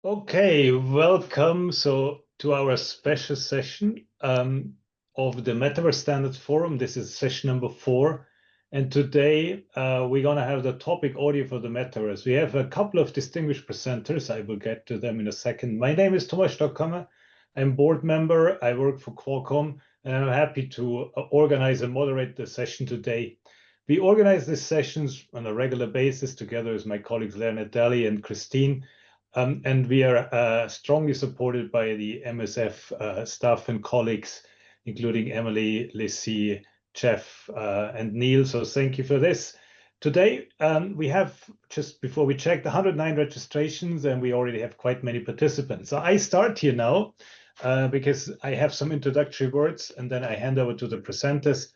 Okay, welcome to our special session of the Metaverse Standards Forum. This is session number 4, and today we're going to have the topic audio for the Metaverse. We have a couple of distinguished presenters. I will get to them in a second. My name is Thomas Stockhammer. I'm board member. I work for Qualcomm, and I'm happy to organize and moderate the session today. We organize these sessions on a regular basis together with my colleagues Leonard Daly and Christine. And we are strongly supported by the MSF staff and colleagues, including Emily, Lissy, Jeff, and Neil. So thank you for this. Today, we have, just before we checked, 109 registrations, and we already have quite many participants. So I start here now because I have some introductory words, and then I hand over to the presenters.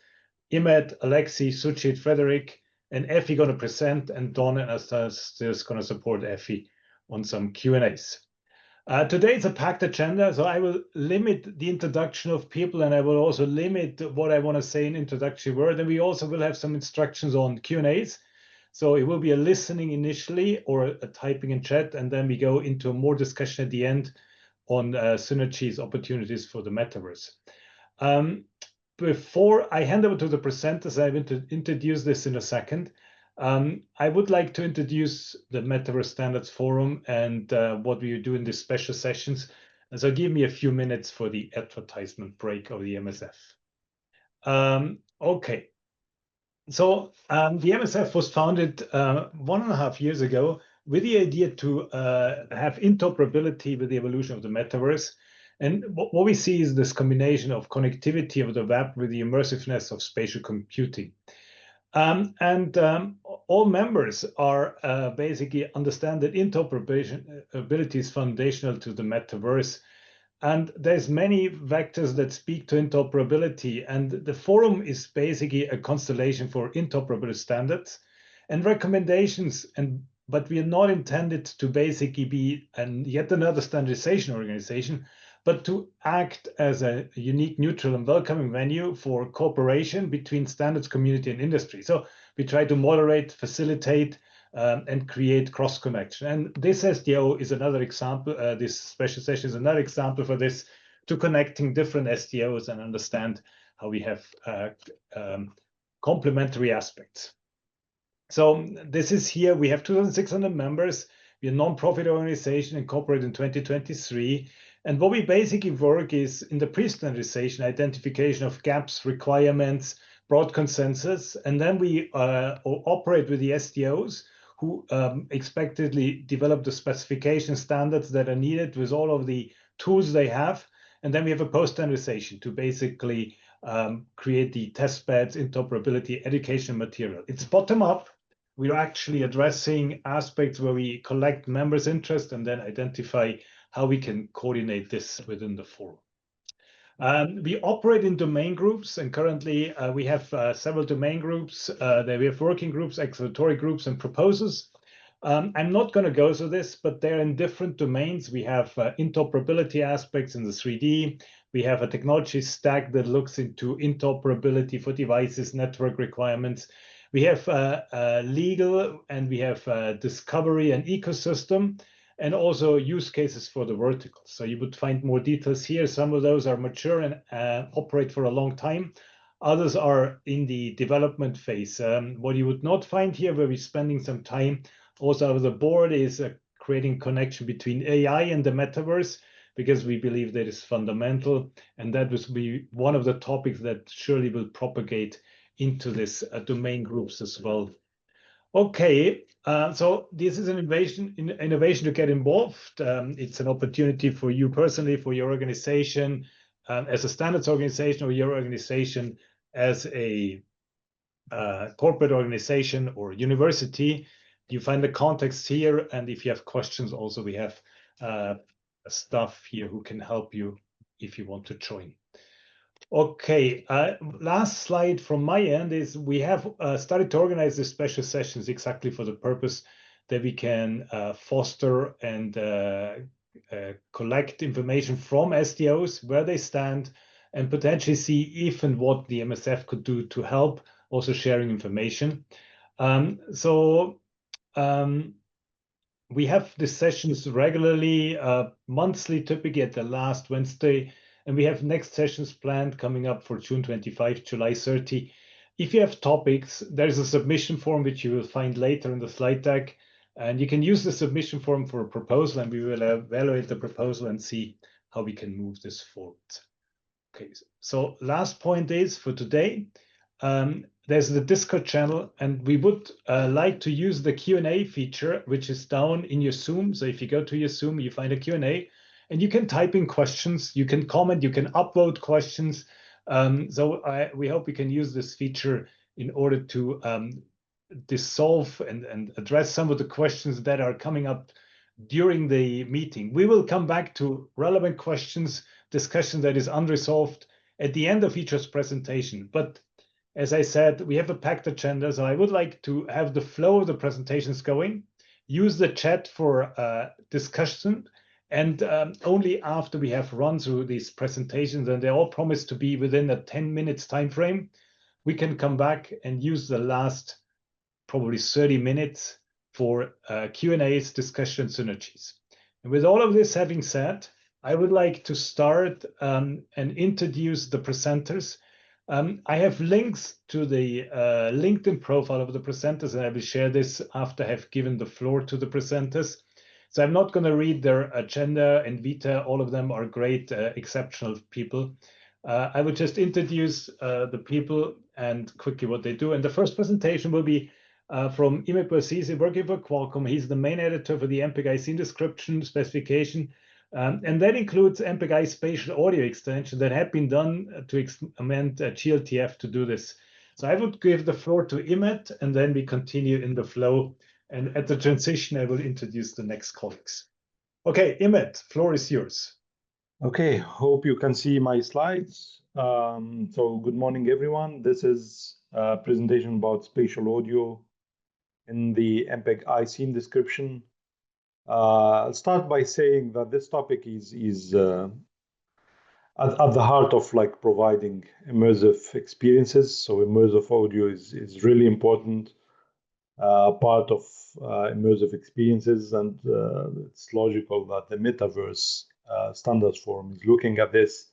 Imed, Alexey, Sujeet, Frederic, and Effie going to present, and Don and Astas is going to support Effie on some Q&As. Today it's a packed agenda, so I will limit the introduction of people, and I will also limit what I want to say in introductory word, and we also will have some instructions on Q&As. So it will be a listening initially or a typing in chat, and then we go into more discussion at the end on synergies, opportunities for the Metaverse. Before I hand over to the presenters, I will introduce this in a second. I would like to introduce the Metaverse Standards Forum and what we do in these special sessions. And so give me a few minutes for the advertisement break of the MSF. Okay. So the MSF was founded 1.5 years ago with the idea to have interoperability with the evolution of the Metaverse. And what we see is this combination of connectivity of the web with the immersiveness of spatial computing. All members are basically understand that interoperability is foundational to the Metaverse. And there's many vectors that speak to interoperability. And the forum is basically a constellation for interoperability standards and recommendations. But we are not intended to basically be yet another standardization organization, but to act as a unique, neutral, and welcoming venue for cooperation between standards community and industry. So we try to moderate, facilitate, and create cross-connection. And this SDO is another example, this special session is another example for this, to connecting different SDOs and understand how we have complementary aspects. So this is here, we have 2,600 members. We're a non-profit organization incorporated in 2023. And what we basically work is in the pre-standardization, identification of gaps, requirements, broad consensus, and then we operate with the SDOs who expectedly develop the specification standards that are needed with all of the tools they have. And then we have a post-standardization to basically create the test beds, interoperability, education material. It's bottom-up. We're actually addressing aspects where we collect members' interest and then identify how we can coordinate this within the forum. We operate in domain groups, and currently we have several domain groups. We have working groups, exploratory groups, and proposals. I'm not going to go through this, but they're in different domains. We have interoperability aspects in the 3D. We have a technology stack that looks into interoperability for devices, network requirements. We have legal, and we have discovery and ecosystem, and also use cases for the verticals. So you would find more details here. Some of those are mature and operate for a long time. Others are in the development phase. What you would not find here, where we're spending some time also with the board, is creating connection between AI and the Metaverse, because we believe that is fundamental. And that will be one of the topics that surely will propagate into this domain groups as well. Okay, so this is an innovation to get involved. It's an opportunity for you personally, for your organization, as a standards organization, or your organization as a corporate organization or university. You find the context here, and if you have questions, also we have staff here who can help you if you want to join. Okay, last slide from my end is we have started to organize these special sessions exactly for the purpose that we can foster and collect information from SDOs, where they stand, and potentially see if and what the MSF could do to help, also sharing information. we have these sessions regularly, monthly, typically at the last Wednesday, and we have next sessions planned coming up for June 25, July 30. If you have topics, there's a submission form which you will find later in the slide deck, and you can use the submission form for a proposal, and we will evaluate the proposal and see how we can move this forward. Okay, so last point is for today, there's the Discord channel, and we would like to use the Q&A feature, which is down in your Zoom. So if you go to your Zoom, you find a Q&A, and you can type in questions, you can comment, you can upvote questions. We hope we can use this feature in order to dissolve and address some of the questions that are coming up during the meeting. We will come back to relevant questions, discussion that is unresolved at the end of each presentation. But as I said, we have a packed agenda, so I would like to have the flow of the presentations going, use the chat for discussion, and only after we have run through these presentations, and they all promise to be within a 10 minutes time frame, we can come back and use the last probably 30 minutes for Q&As, discussion, synergies. And with all of this having said, I would like to start and introduce the presenters. I have links to the LinkedIn profile of the presenters, and I will share this after I have given the floor to the presenters. So I'm not going to read their agenda and vita. All of them are great, exceptional people. I will just introduce the people and quickly what they do. And the first presentation will be from Imed Bouazizi, working for Qualcomm. He's the main editor for the MPEG-I scene description specification. And that includes MPEG-I spatial audio extension that have been done to amend glTF to do this. So I would give the floor to Imed, and then we continue in the flow. And at the transition, I will introduce the next colleagues. Okay, Imed, floor is yours. Okay, hope you can see my slides. So good morning, everyone. This is a presentation about spatial audio in the MPEG-I scene description. I'll start by saying that this topic is at the heart of like providing immersive experiences. So immersive audio is really important part of immersive experiences, and it's logical that the Metaverse Standards Forum is looking at this.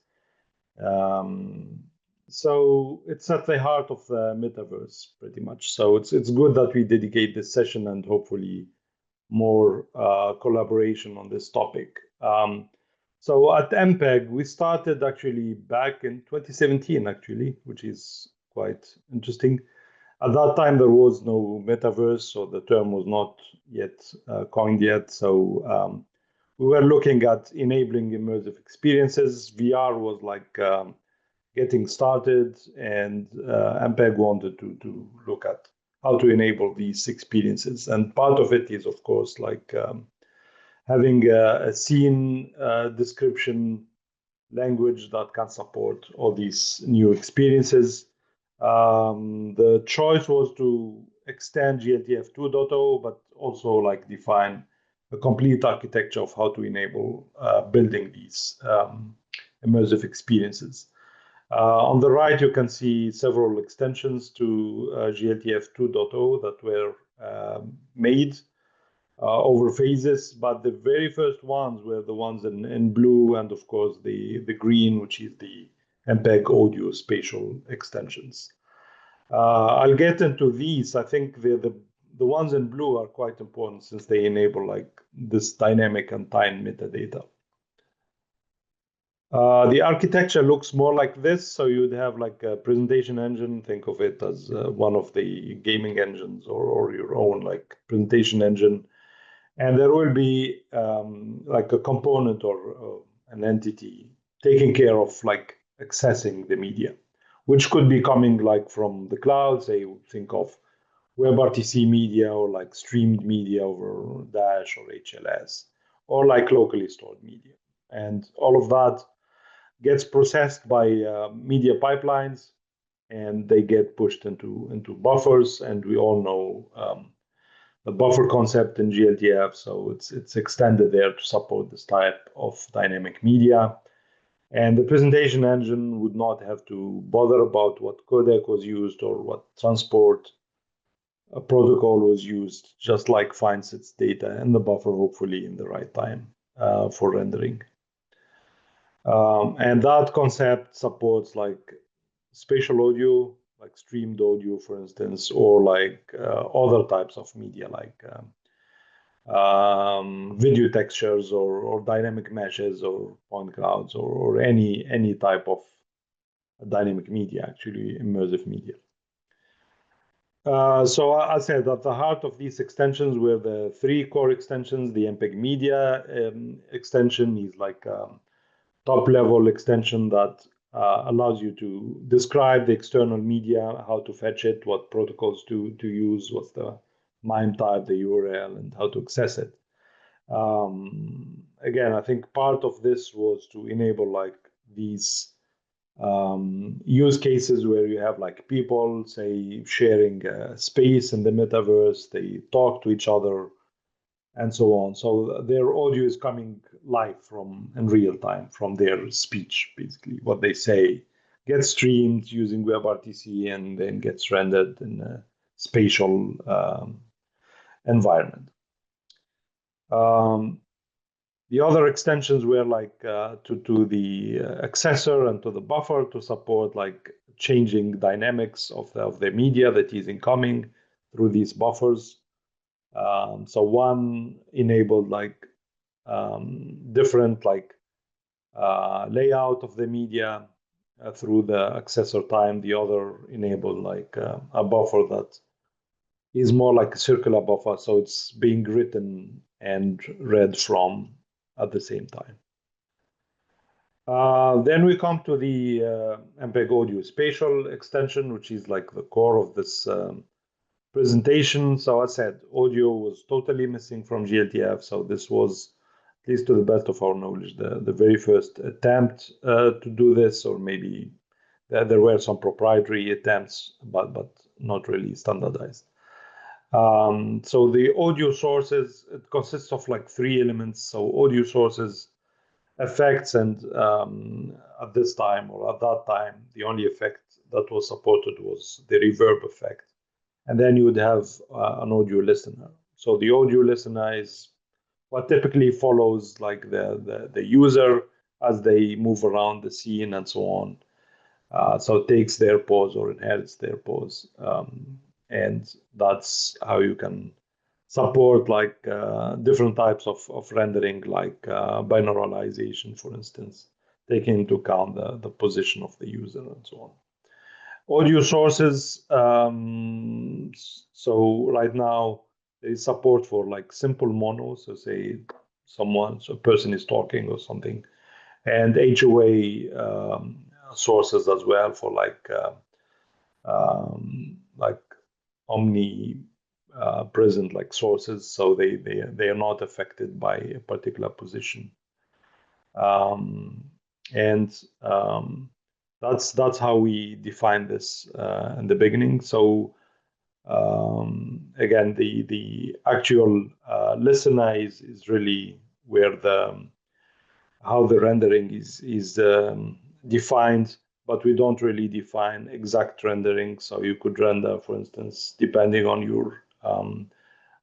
So it's at the heart of the Metaverse, pretty much. So it's good that we dedicate this session and hopefully more collaboration on this topic. So at MPEG, we started actually back in 2017, actually, which is quite interesting. At that time, there was no metaverse, so the term was not yet coined yet. So we were looking at enabling immersive experiences. VR was like getting started, and MPEG wanted to look at how to enable these experiences. And part of it is, of course, like having a scene description language that can support all these new experiences. The choice was to extend glTF 2.0, but also like define a complete architecture of how to enable building these immersive experiences. On the right, you can see several extensions to glTF 2.0 that were made over phases, but the very first ones were the ones in blue, and of course the green, which is the MPEG audio spatial extensions. I'll get into these. I think the ones in blue are quite important since they enable like this dynamic and time metadata. The architecture looks more like this. So you'd have like a presentation engine. Think of it as one of the gaming engines or your own like presentation engine. And there will be like a component or an entity taking care of like accessing the media, which could be coming like from the cloud. Say, think of WebRTC media or like streamed media over Dash or HLS, or like locally stored media. And all of that gets processed by media pipelines, and they get pushed into buffers. And we all know the buffer concept in glTF, so it's extended there to support this type of dynamic media. And the presentation engine would not have to bother about what codec was used or what transport protocol was used, just like finds its data in the buffer, hopefully in the right time for rendering. And that concept supports like spatial audio, like streamed audio, for instance, or like other types of media, like video textures or dynamic meshes or point clouds or any type of dynamic media, actually immersive media. So I said that the heart of these extensions were the three core extensions. The MPEG media extension is like top-level extension that allows you to describe the external media, how to fetch it, what protocols to use, what's the MIME type, the URL, and how to access it. Again, I think part of this was to enable like these use cases where you have like people, say, sharing space in the metaverse, they talk to each other, and so on. So their audio is coming live from in real time from their speech, basically. What they say gets streamed using WebRTC and then gets rendered in a spatial environment. The other extensions were like to the accessor and to the buffer to support like changing dynamics of the media that is incoming through these buffers. So one enabled like different like layout of the media through the accessor time. The other enabled like a buffer that is more like a circular buffer, so it's being written and read from at the same time. Then we come to the MPEG audio spatial extension, which is like the core of this presentation. So I said audio was totally missing from glTF. So this was, at least to the best of our knowledge, the very first attempt to do this, or maybe there were some proprietary attempts, but not really standardized. So the audio sources, it consists of like three elements. So audio sources, effects, and at this time or at that time, the only effect that was supported was the reverb effect. And then you would have an audio listener. So the audio listener is what typically follows like the user as they move around the scene and so on. So it takes their pause or inherits their pause. And that's how you can support like different types of rendering, like binauralization, for instance, taking into account the position of the user and so on. Audio sources. So right now there is support for like simple mono. So say a person is talking or something, and HOA sources as well for like omni present like sources, so they are not affected by a particular position. And that's how we define this in the beginning. So again, the actual listener is really where how the rendering is defined, but we don't really define exact rendering. So you could render, for instance, depending on your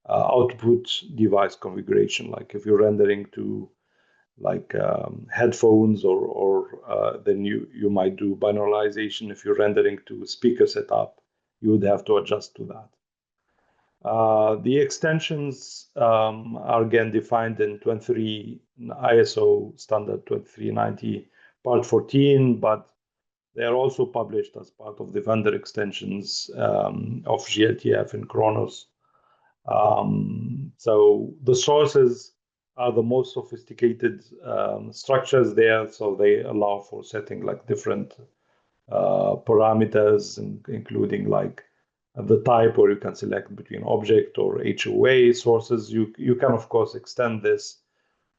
output device configuration. Like if you're rendering to like headphones or then you might do binauralization. If you're rendering to speaker setup, you would have to adjust to that. The extensions are again defined in 23 ISO standard 2390 part 14, but they are also published as part of the vendor extensions of glTF and Kronos. So the sources are the most sophisticated structures there, so they allow for setting like different parameters, including like the type, or you can select between object or HOA sources. You can of course extend this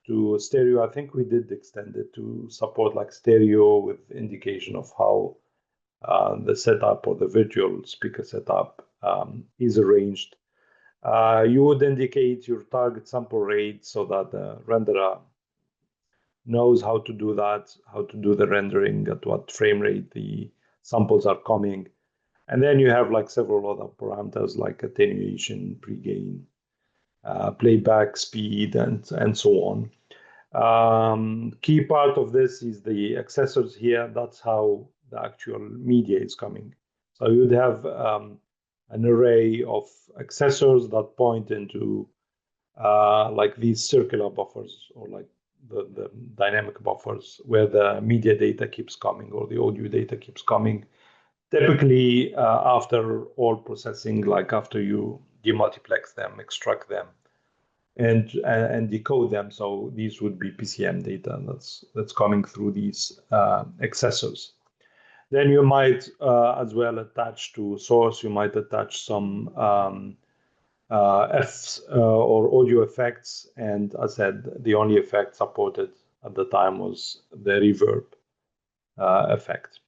to stereo. I think we did extend it to support like stereo with indication of how the setup or the virtual speaker setup is arranged. You would indicate your target sample rate so that the renderer knows how to do that, how to do the rendering, at what frame rate the samples are coming. And then you have like several other parameters like attenuation, pregain, playback speed, and so on. Key part of this is the accessors here. That's how the actual media is coming. So you'd have an array of accessors that point into like these circular buffers, or like the dynamic buffers where the media data keeps coming or the audio data keeps coming. Typically, after all processing, like after you demultiplex them, extract them, and decode them. So these would be PCM data that's coming through these accessors. Then you might as well attach to source. You might attach some Fs or audio effects, and as I said, the only effect supported at the time was the reverb effect.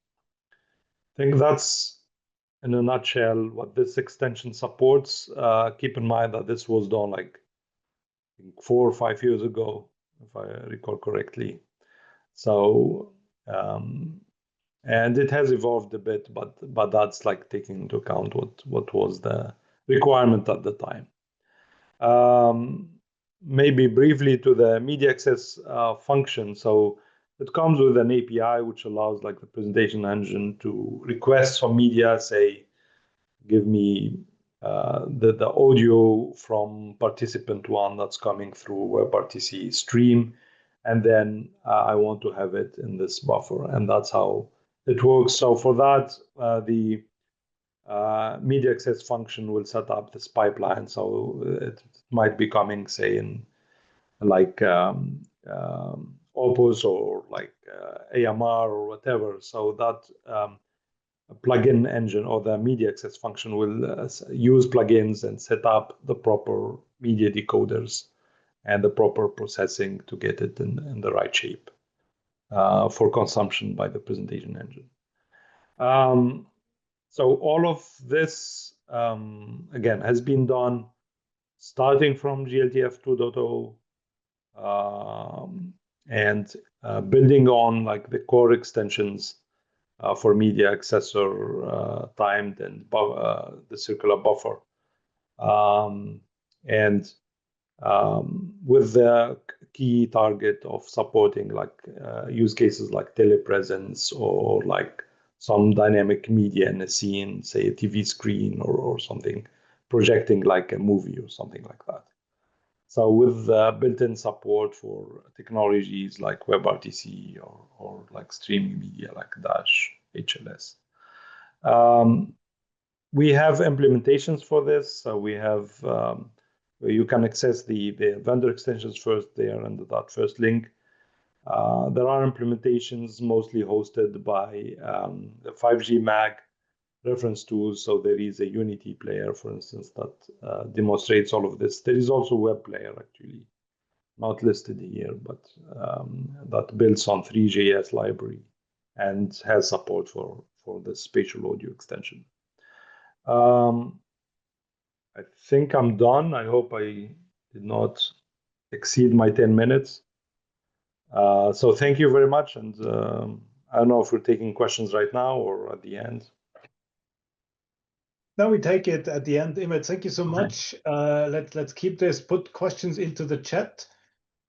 I think that's, in a nutshell, what this extension supports. Keep in mind that this was done like 4 or 5 years ago, if I recall correctly. So, and it has evolved a bit, but that's like taking into account what was the requirement at the time. Maybe briefly to the media access function. So it comes with an API which allows like the presentation engine to request some media, say, give me the audio from participant one that's coming through WebRTC stream, and then I want to have it in this buffer, and that's how it works. So for that, the media access function will set up this pipeline. So it might be coming, say, in like Opus or like AMR or whatever. So that plugin engine or the media access function will use plugins and set up the proper media decoders and the proper processing to get it in the right shape for consumption by the presentation engine. So all of this, again, has been done starting from glTF 2.0 and building on like the core extensions for media accessor timed and the circular buffer. And with the key target of supporting like use cases like telepresence or like some dynamic media in a scene, say a TV screen or something, projecting like a movie or something like that. So with built-in support for technologies like WebRTC or like streaming media like Dash, HLS. We have implementations for this. So we have, you can access the vendor extensions first there under that first link. There are implementations mostly hosted by the 5G MAG reference tools. So there is a Unity player, for instance, that demonstrates all of this. There is also a web player, actually, not listed here, but that builds on 3JS library and has support for the spatial audio extension. I think I'm done. I hope I did not exceed my 10 minutes. So thank you very much. And I don't know if we're taking questions right now or at the end. Now we take it at the end. Imed, thank you so much. Let's keep this, put questions into the chat.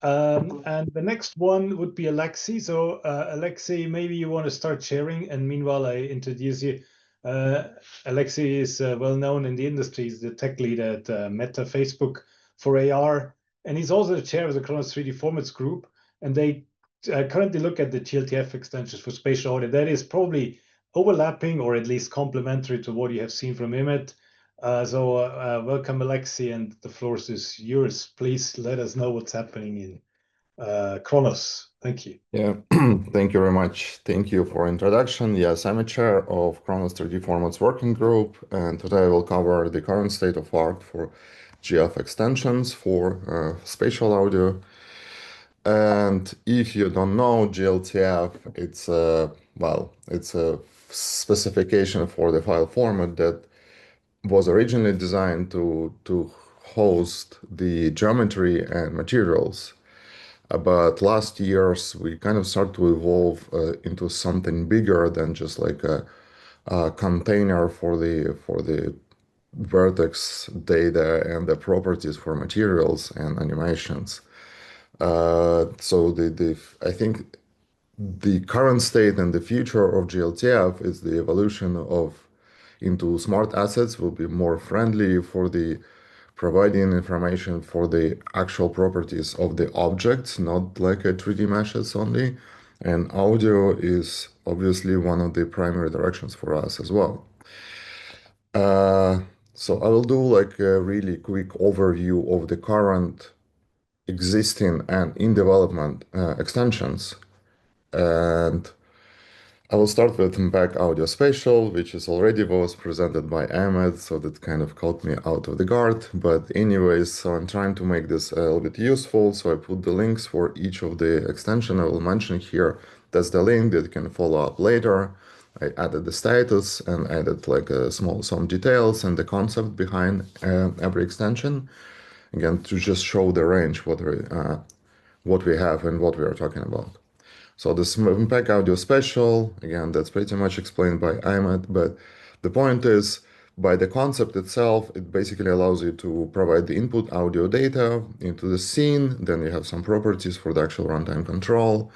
And the next one would be Alexey. So Alexey, maybe you want to start sharing, and meanwhile I introduce you. Alexey is well known in the industry. He's the tech lead at Meta Facebook for AR, and he's also the chair of the Kronos 3D Formats group. And they currently look at the glTF extensions for spatial audio. That is probably overlapping or at least complementary to what you have seen from Imed. So welcome, Alexey, and the floor is yours. Please let us know what's happening in Kronos. Thank you. Yeah, thank you very much. Thank you for introduction. Yes, I'm a chair of Kronos 3D Formats Working Group, and today I will cover the current state of art for GF extensions for spatial audio. And if you don't know glTF, it's a specification for the file format that was originally designed to host the geometry and materials. But last years, we kind of start to evolve into something bigger than just like a container for the vertex data and the properties for materials and animations. So I think the current state and the future of glTF is the evolution of into smart assets will be more friendly for the providing information for the actual properties of the objects, not like a 3D meshes only. And audio is obviously one of the primary directions for us as well. So I will do like a really quick overview of the current existing and in development extensions. And I will start with MPEG Audio Spatial, which is already was presented by Imed, so that kind of caught me out of the guard. But anyways, so I'm trying to make this a little bit useful, so I put the links for each of the extension I will mention here. That's the link that you can follow up later. I added the status and added like some details and the concept behind every extension. Again, to just show the range, what we have and what we are talking about. So this MPEG Audio Spatial, again, that's pretty much explained by Imed, but the point is, by the concept itself, it basically allows you to provide the input audio data into the scene, then you have some properties for the actual runtime control,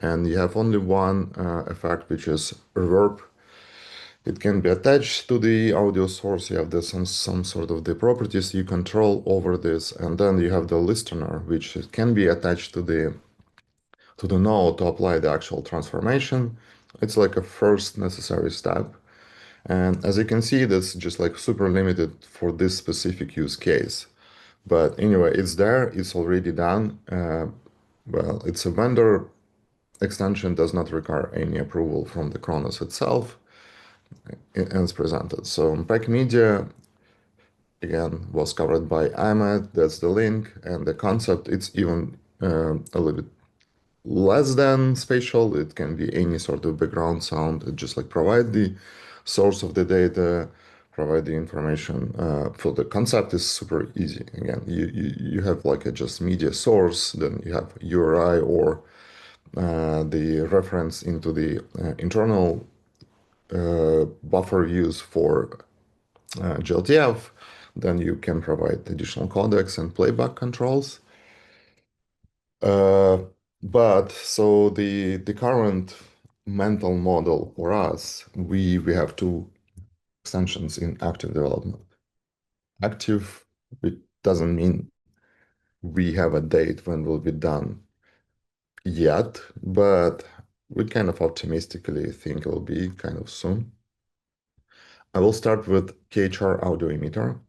and you have only one effect, which is reverb. It can be attached to the audio source. You have some sort of the properties you control over this, and then you have the listener, which can be attached to the node to apply the actual transformation. It's like a first necessary step. And as you can see, that's just like super limited for this specific use case. But anyway, it's there, it's already done. Well, it's a vendor extension, does not require any approval from the Kronos itself, and it's presented. So MPEG Media, again, was covered by Imed, that's the link, and the concept, it's even a little bit less than spatial. It can be any sort of background sound. It just like provide the source of the data, provide the information. For the concept is super easy. Again, you have like a just media source, then you have URI or the reference into the internal buffer use for glTF. Then you can provide additional codecs and playback controls. But so the current mental model for us, we have two extensions in active development. Active, it doesn't mean we have a date when will be done yet, but we kind of optimistically think it will be kind of soon. I will start with KHR audio emitter.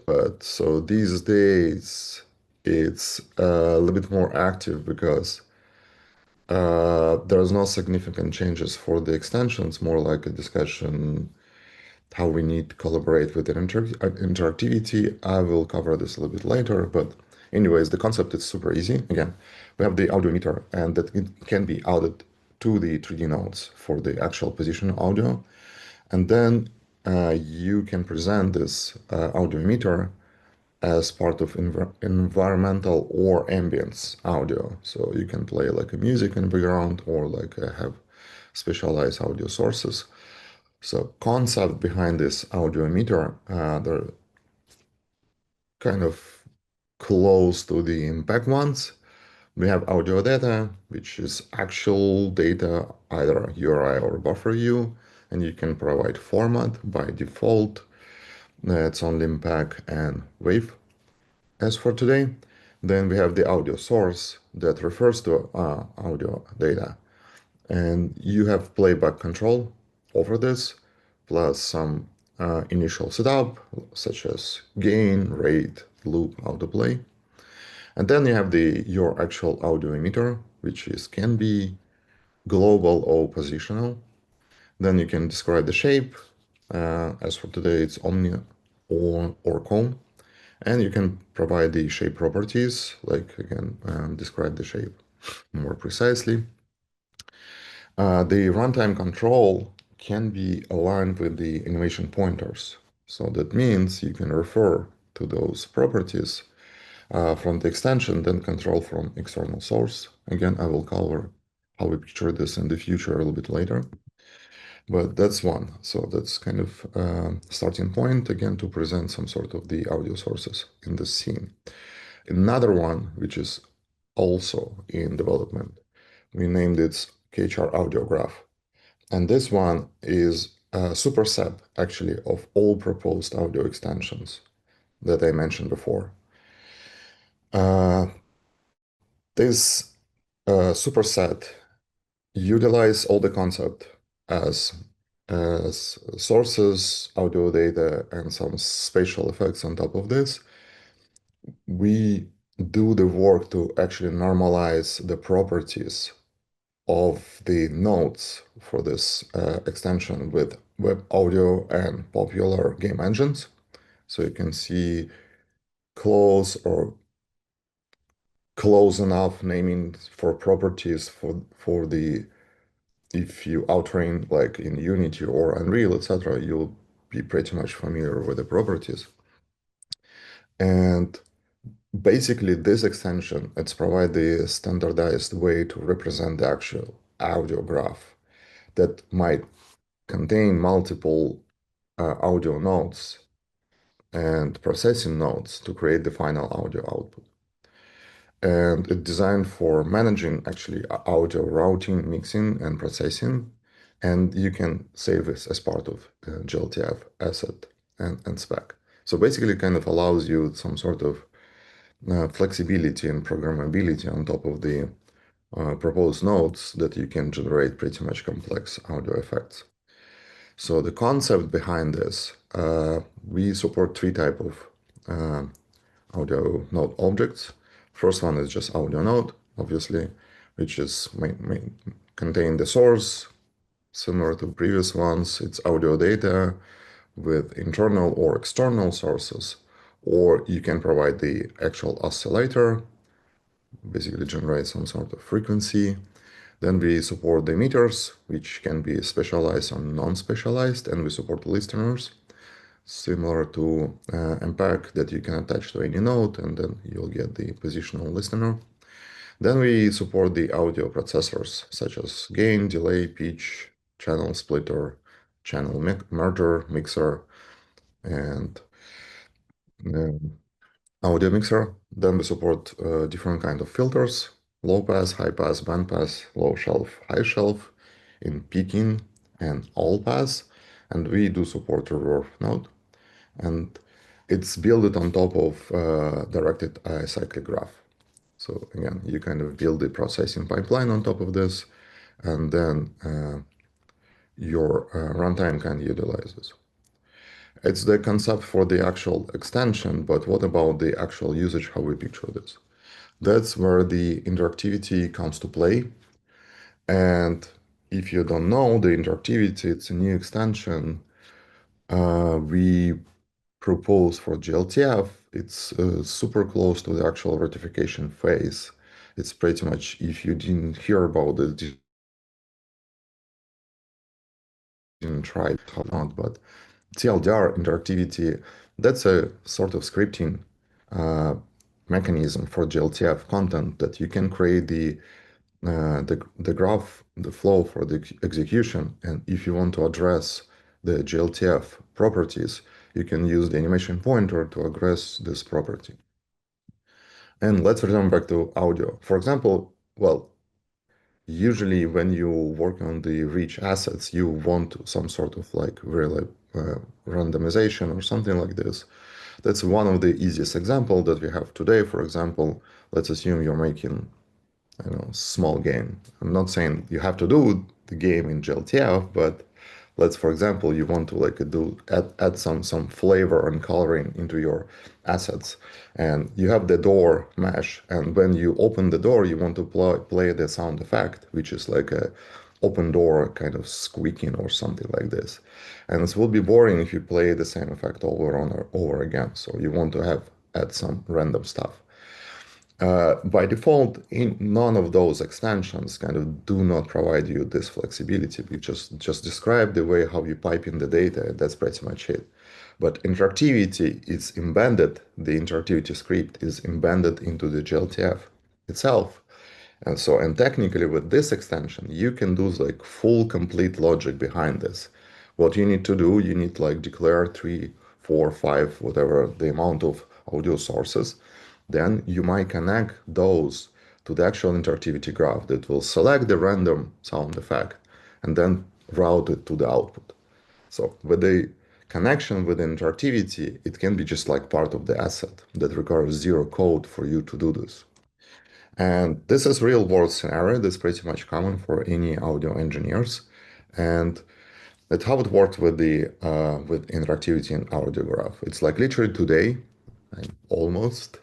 But so these days it's a little bit more active because there's no significant changes for the extensions, more like a discussion how we need to collaborate with the interactivity. I will cover this a little bit later, but anyways, the concept is super easy. Again, we have the audio emitter, and that it can be added to the 3D nodes for the actual position audio. And then you can present this audio emitter as part of environmental or ambience audio. So you can play like a music in the background or like have specialized audio sources. So concept behind this audio emitter, they're kind of close to the impact ones. We have audio data, which is actual data, either URI or buffer U, and you can provide format by default. It's only MPEG and WAV. As for today, then we have the audio source that refers to audio data. And you have playback control over this, plus some initial setup, such as gain, rate, loop, autoplay. And then you have your actual audio emitter, which can be global or positional. Then you can describe the shape. As for today, it's omni or cone. And you can provide the shape properties, like again, describe the shape more precisely. The runtime control can be aligned with the animation pointers. So that means you can refer to those properties from the extension, then control from external source. Again, I will cover how we picture this in the future a little bit later. But that's one. So that's kind of starting point, again, to present some sort of the audio sources in the scene. Another one, which is also in development, we named it KHR Audiograph. And this one is a superset, actually, of all proposed audio extensions that I mentioned before. This superset utilize all the concept as sources, audio data, and some spatial effects on top of this. We do the work to actually normalize the properties of the nodes for this extension with web audio and popular game engines. So you can see close or close enough naming for properties for the, if you outtrain like in Unity or Unreal, etc., you'll be pretty much familiar with the properties. And basically this extension, it's provide the standardized way to represent the actual audio graph that might contain multiple audio nodes and processing nodes to create the final audio output. And it's designed for managing actually audio routing, mixing, and processing. And you can save this as part of glTF asset and spec. So basically it kind of allows you some sort of flexibility and programmability on top of the proposed nodes that you can generate pretty much complex audio effects. So the concept behind this, we support three type of audio node objects. First one is just audio node, obviously, which is contain the source, similar to previous ones. It's audio data with internal or external sources, or you can provide the actual oscillator, basically generate some sort of frequency. Then we support the emitters, which can be specialized or non-specialized, and we support listeners, similar to MPEG-I that you can attach to any node, and then you'll get the positional listener. Then we support the audio processors, such as gain, delay, pitch, channel splitter, channel merger, mixer, and audio mixer. Then we support different kind of filters, low pass, high pass, band pass, low shelf, high shelf, in peaking and all pass. And we do support reverb node. And it's built on top of directed cyclic graph. So again, you kind of build the processing pipeline on top of this, and then your runtime can utilize this. It's the concept for the actual extension, but what about the actual usage, how we picture this? That's where the interactivity comes to play. And if you don't know the interactivity, it's a new extension. We propose for glTF, it's super close to the actual ratification phase. It's pretty much, if you didn't hear about it, didn't try it, how not, but TLDR interactivity, that's a sort of scripting mechanism for glTF content that you can create the graph, the flow for the execution. And if you want to address the glTF properties, you can use the animation pointer to address this property. And let's return back to audio. For example, well, usually when you work on the rich assets, you want some sort of like very randomization or something like this. That's one of the easiest example that we have today. For example, let's assume you're making, I don't know, small game. I'm not saying you have to do the game in glTF, but let's, for example, you want to like add some flavor and coloring into your assets, and you have the door mesh, and when you open the door, you want to play the sound effect, which is like a open door kind of squeaking or something like this. And it will be boring if you play the same effect over and over again. So you want to add some random stuff. By default, none of those extensions kind of do not provide you this flexibility. We just describe the way how you pipe in the data, and that's pretty much it. but interactivity is embedded, the interactivity script is embedded into the glTF itself. And so, and technically with this extension, you can do like full complete logic behind this. What you need to do, you need like declare 3, 4, 5, whatever the amount of audio sources. Then you might connect those to the actual interactivity graph that will select the random sound effect and then route it to the output. So with the connection with interactivity, it can be just like part of the asset that requires zero code for you to do this. And this is real world scenario that's pretty much common for any audio engineers. And that's how it worked with the with interactivity in audio graph. It's like literally today, almost.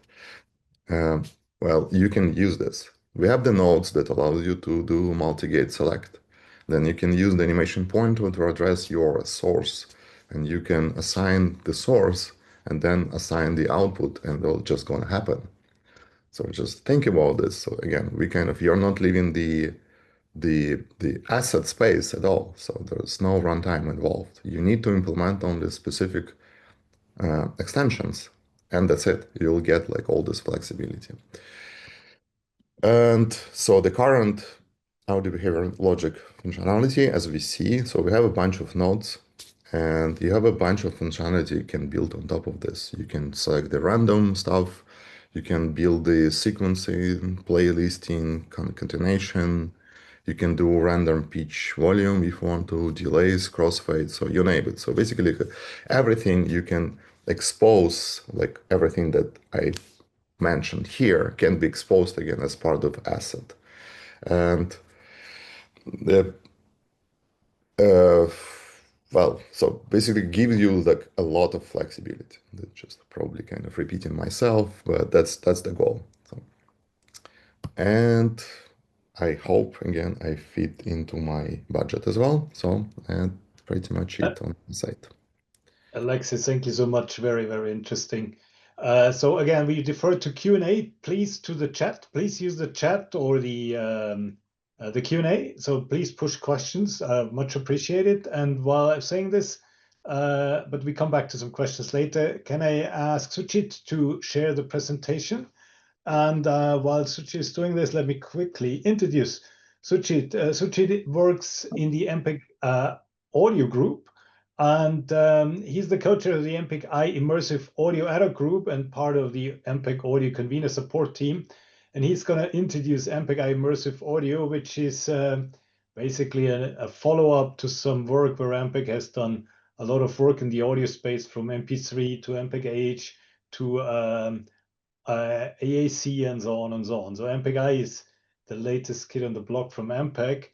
Well, you can use this. We have the nodes that allows you to do multi-gate select. Then you can use the animation pointer to address your source, and you can assign the source and then assign the output, and it'll just gonna happen. So just think about this. So again, you're not leaving the asset space at all. So there's no runtime involved. You need to implement on the specific extensions, and that's it. You'll get like all this flexibility. And so the current audio behavior logic functionality, as we see, so we have a bunch of nodes, and you have a bunch of functionality you can build on top of this. You can select the random stuff. You can build the sequencing, playlisting, concatenation. You can do random pitch volume if you want to, delays, crossfade, so you name it. So basically everything you can expose, like everything that I mentioned here can be exposed again as part of asset. And the well, so basically gives you like a lot of flexibility. That's just probably kind of repeating myself, but that's the goal. So, and I hope again I fit into my budget as well. So and pretty much it on the site. Alexey, thank you so much. Very, very interesting. So again, we defer to Q&A. Please to the chat. Please use the chat or the Q&A. So please push questions. Much appreciated. And while I'm saying this, but we come back to some questions later. Can I ask Sujeet to share the presentation? And while Sujeet is doing this, let me quickly introduce Sujeet. Sujeet works in the MPEG audio group. And he's the co-chair of the MPEG-I Immersive Audio Ad Hoc Group and part of the MPEG Audio Convener Support Team. And he's going to introduce MPEG-I Immersive Audio, which is basically a follow-up to some work where MPEG has done a lot of work in the audio space, from MP3 to MPEG-H to AAC and so on and so on. So MPEG-I is the latest kid on the block from MPEG,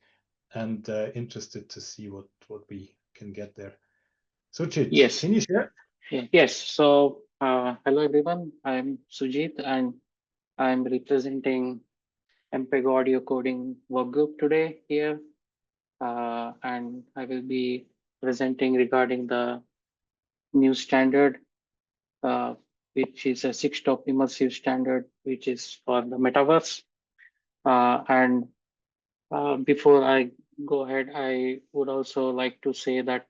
and interested to see what we can get there. Sujeet, yes. Can you share? Yes. So hello everyone. I'm Sujeet and I'm representing MPEG audio coding workgroup today here. And I will be presenting regarding the new standard, which is a 6-stop immersive standard, which is for the Metaverse. And before I go ahead, I would also like to say that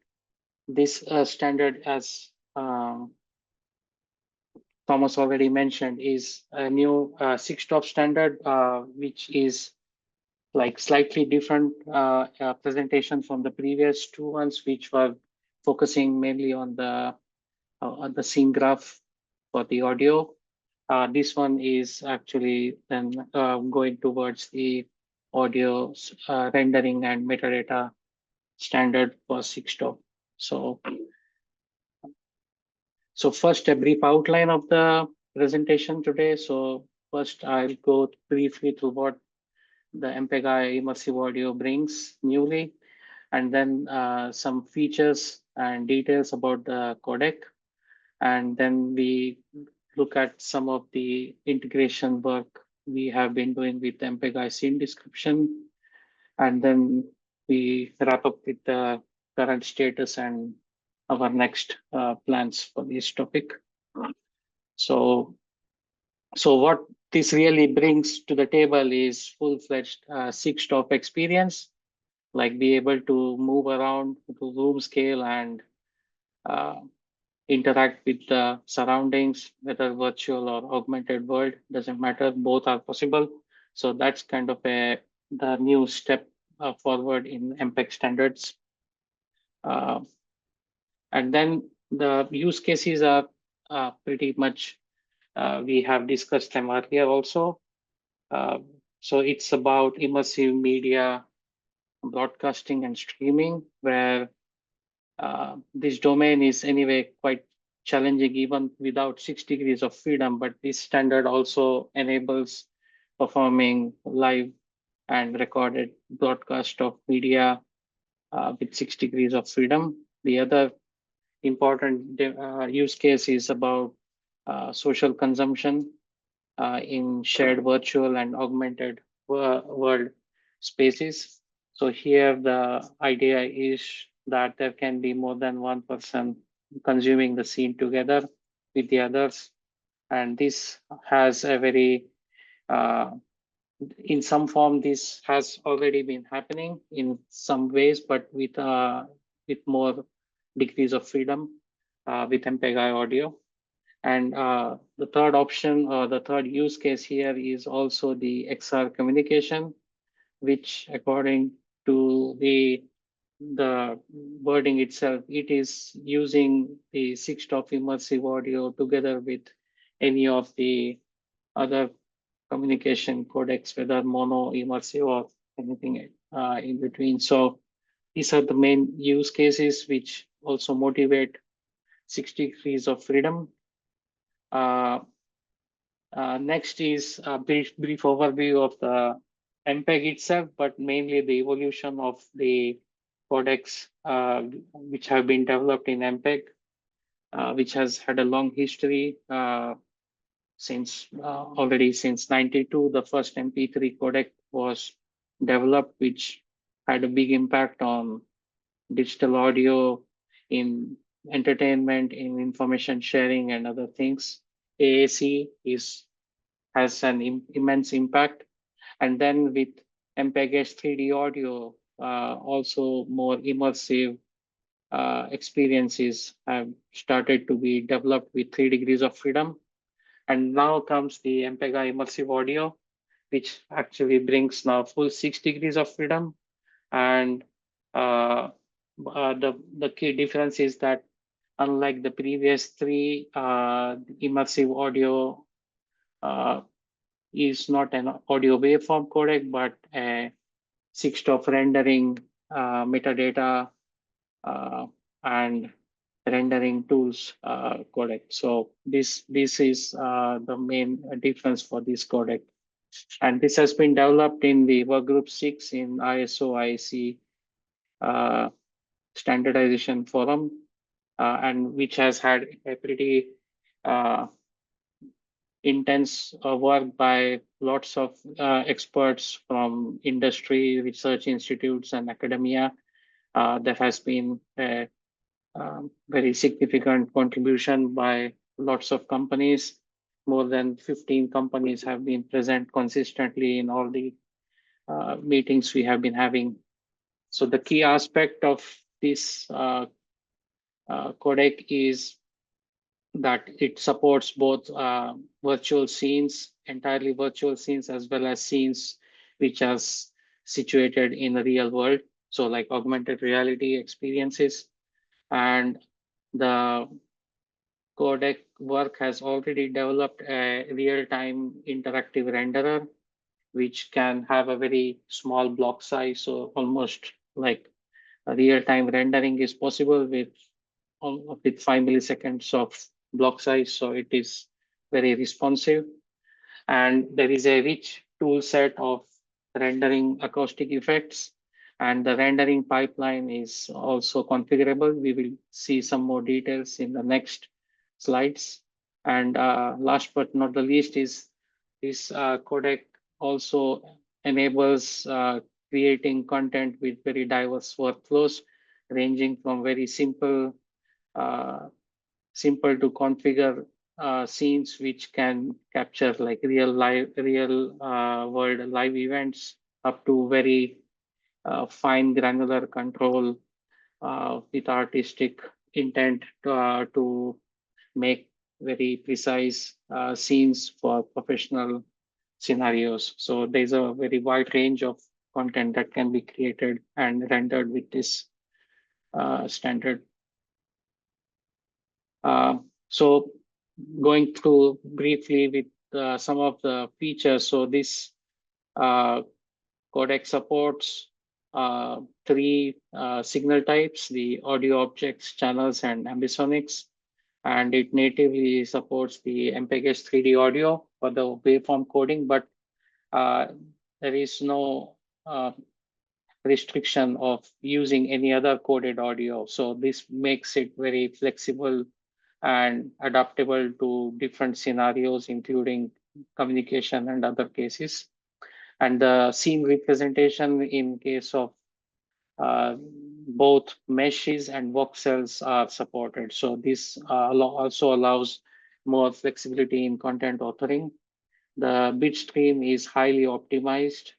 this standard, as Thomas already mentioned, is a new 6-stop standard, which is like slightly different presentation from the previous two ones, which were focusing mainly on the scene graph for the audio. This one is actually then going towards the audio rendering and metadata standard for 6-stop. So first, a brief outline of the presentation today. So first, I'll go briefly through what the MPEG-I immersive audio brings newly, and then some features and details about the codec. And then we look at some of the integration work we have been doing with MPEG-I scene description. And then we wrap up with the current status and our next plans for this topic. So what this really brings to the table is full-fledged 6-stop experience, like be able to move around to room scale and interact with the surroundings, whether virtual or augmented world, doesn't matter, both are possible. So that's kind of the new step forward in MPEG standards. And then the use cases are pretty much, we have discussed them earlier also. So it's about immersive media broadcasting and streaming, where this domain is anyway quite challenging even without 6 degrees of freedom, but this standard also enables performing live and recorded broadcast of media with 6 degrees of freedom. The other important use case is about social consumption in shared virtual and augmented world spaces. So here the idea is that there can be more than one person consuming the scene together with the others. And this has a very, in some form, this has already been happening in some ways, but with more degrees of freedom with MPEG-I audio. And the third option, or the third use case here, is also the XR communication, which according to the wording itself, it is using the 6-stop immersive audio together with any of the other communication codecs, whether mono, immersive, or anything in between. So these are the main use cases which also motivate 60 degrees of freedom. Next is a brief overview of the MPEG itself, but mainly the evolution of the codecs which have been developed in MPEG, which has had a long history since already since 92. The first MP3 codec was developed, which had a big impact on digital audio in entertainment, in information sharing, and other things. AAC has an immense impact. And then with MPEG-H 3D audio, also more immersive experiences have started to be developed with 3 degrees of freedom. And now comes the MPEG-I immersive audio, which actually brings now full 6 degrees of freedom. And the key difference is that unlike the previous three, immersive audio is not an audio waveform codec, but a 6-stop rendering metadata and rendering tools codec. So this is the main difference for this codec. And this has been developed in the workgroup 6 in ISO IEC standardization forum, and which has had a pretty intense work by lots of experts from industry, research institutes, and academia. There has been a very significant contribution by lots of companies. More than 15 companies have been present consistently in all the meetings we have been having. So the key aspect of this codec is that it supports both virtual scenes, entirely virtual scenes, as well as scenes which are situated in the real world. So like augmented reality experiences. And the codec work has already developed a real-time interactive renderer, which can have a very small block size. So almost like a real-time rendering is possible with 5 milliseconds of block size. So it is very responsive. And there is a rich tool set of rendering acoustic effects. And the rendering pipeline is also configurable. We will see some more details in the next slides. And last but not the least is this codec also enables creating content with very diverse workflows, ranging from very simple to configure scenes which can capture like real world live events, up to very fine granular control with artistic intent to make very precise scenes for professional scenarios. So there's a very wide range of content that can be created and rendered with this standard. So going through briefly with some of the features. So this codec supports three signal types: the audio objects, channels, and ambisonics. And it natively supports the MPEG-I 3D audio for the waveform coding, but there is no restriction of using any other coded audio. So this makes it very flexible and adaptable to different scenarios, including communication and other cases. And the scene representation in case of both meshes and voxels are supported. So this also allows more flexibility in content authoring. The bit stream is highly optimized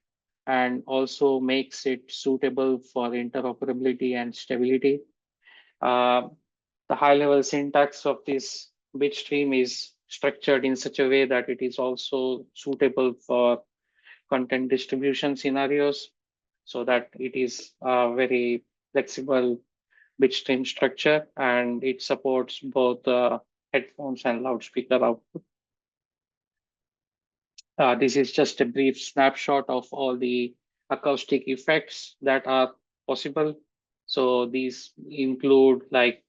and also makes it suitable for interoperability and stability. The high-level syntax of this bit stream is structured in such a way that it is also suitable for content distribution scenarios, so that it is a very flexible bit stream structure, and it supports both headphones and loudspeaker output. This is just a brief snapshot of all the acoustic effects that are possible. So these include like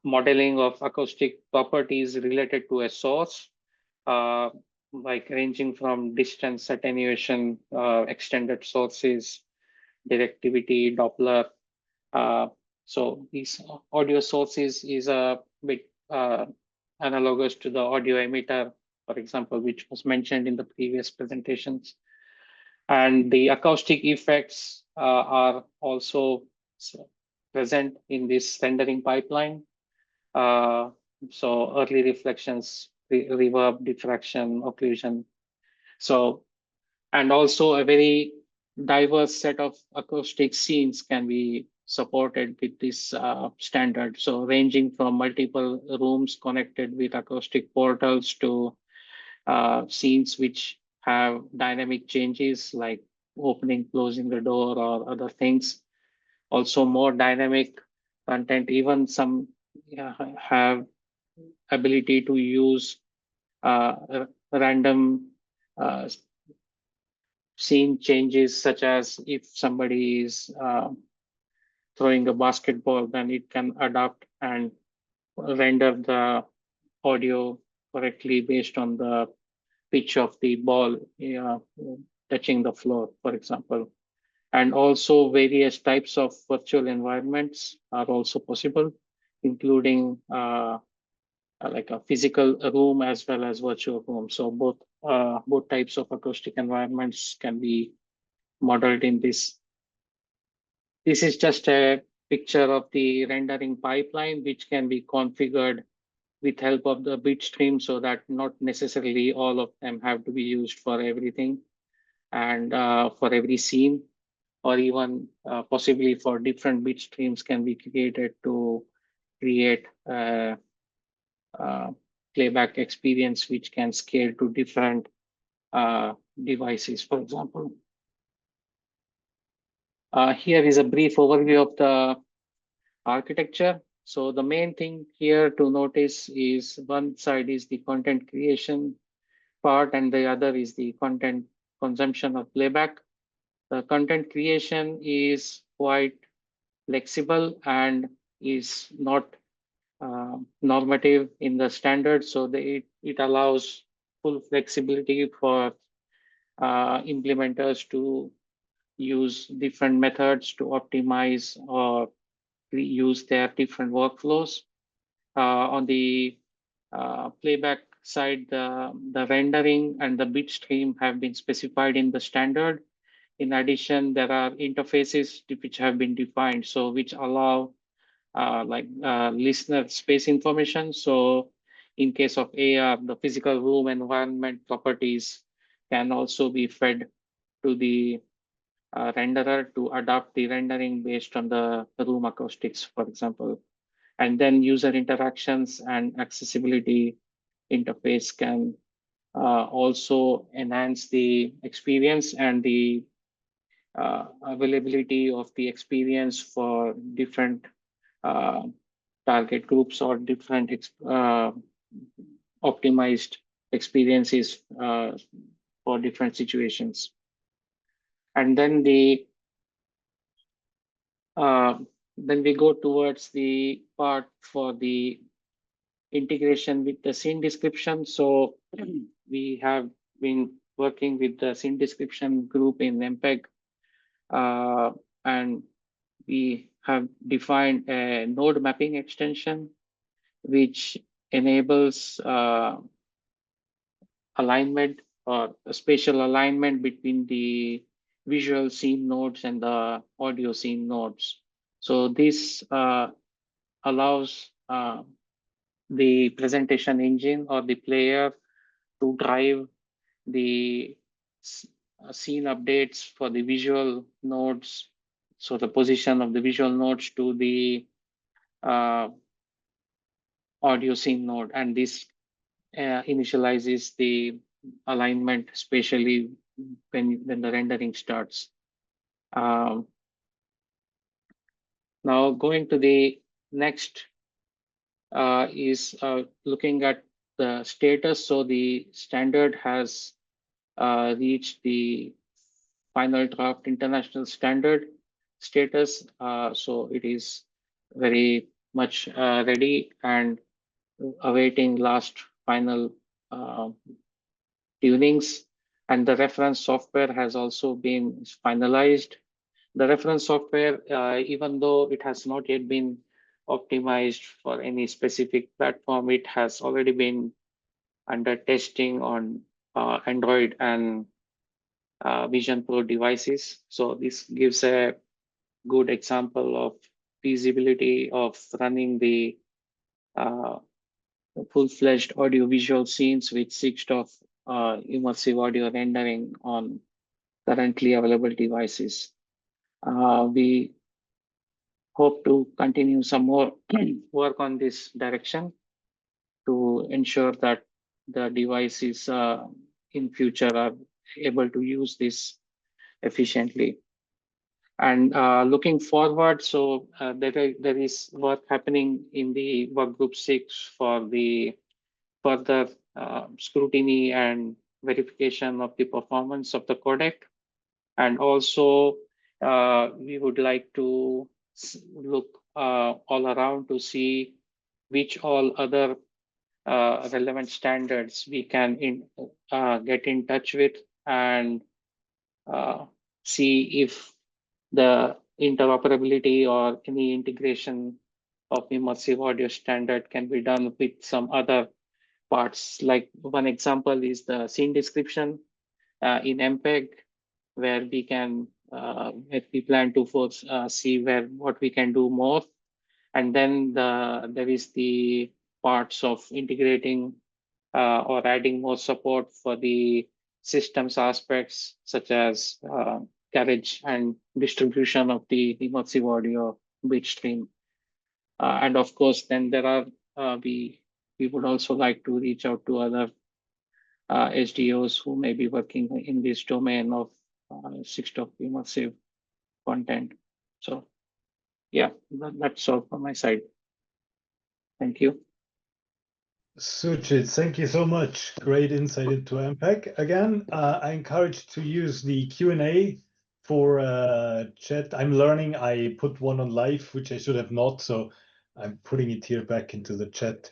modeling of acoustic properties related to a source, like ranging from distance attenuation, extended sources, directivity, Doppler. So these audio sources is a bit analogous to the audio emitter, for example, which was mentioned in the previous presentations. And the acoustic effects are also present in this rendering pipeline. So early reflections, reverb, diffraction, occlusion. So, and also a very diverse set of acoustic scenes can be supported with this standard. So ranging from multiple rooms connected with acoustic portals to scenes which have dynamic changes like opening, closing the door or other things. Also more dynamic content, even some have ability to use random scene changes, such as if somebody is throwing a basketball, then it can adapt and render the audio correctly based on the pitch of the ball touching the floor, for example. And also various types of virtual environments are also possible, including like a physical room as well as virtual room. So both types of acoustic environments can be modeled in this. This is just a picture of the rendering pipeline, which can be configured with help of the bit stream, so that not necessarily all of them have to be used for everything and for every scene, or even possibly for different bit streams can be created to create playback experience which can scale to different devices, for example. Here is a brief overview of the architecture. So the main thing here to notice is one side is the content creation part and the other is the content consumption of playback. The content creation is quite flexible and is not normative in the standard, so it allows full flexibility for implementers to use different methods to optimize or use their different workflows. On the playback side, the rendering and the bit stream have been specified in the standard. In addition, there are interfaces which have been defined, so which allow listener space information. So in case of AR, the physical room environment properties can also be fed to the renderer to adapt the rendering based on the room acoustics, for example. And then user interactions and accessibility interface can also enhance the experience and the availability of the experience for different target groups or different optimized experiences for different situations. And then then we go towards the part for the integration with the scene description. So we have been working with the scene description group in MPEG, and we have defined a node mapping extension which enables alignment or a spatial alignment between the visual scene nodes and the audio scene nodes. So this allows the presentation engine or the player to drive the scene updates for the visual nodes. So the position of the visual nodes to the audio scene node, and this initializes the alignment spatially when the rendering starts. Now going to the next is looking at the status. So the standard has reached the final draft international standard status. So it is very much ready and awaiting last final tunings. And the reference software has also been finalized. The reference software, even though it has not yet been optimized for any specific platform, it has already been under testing on Android and Vision Pro devices. So this gives a good example of feasibility of running the full-fledged audio-visual scenes with 6 of immersive audio rendering on currently available devices. We hope to continue some more work on this direction to ensure that the devices in future are able to use this efficiently. And looking forward, so there is work happening in the work group 6 for the further scrutiny and verification of the performance of the codec. And also, we would like to look all around to see which all other relevant standards we can get in touch with and see if the interoperability or any integration of immersive audio standard can be done with some other parts. Like one example is the scene description in MPEG, where we can we plan to see what we can do more. And then there is the parts of integrating or adding more support for the systems aspects, such as carriage and distribution of the immersive audio bit stream. And of course, then there are we would also like to reach out to other SDOs who may be working in this domain of 6-stop immersive content. So yeah, that's all from my side. Thank you. Sujeet, thank you so much. Great insight into MPEG. Again, I encourage to use the Q&A for chat. I'm learning. I put one on live, which I should have not, so I'm putting it here back into the chat.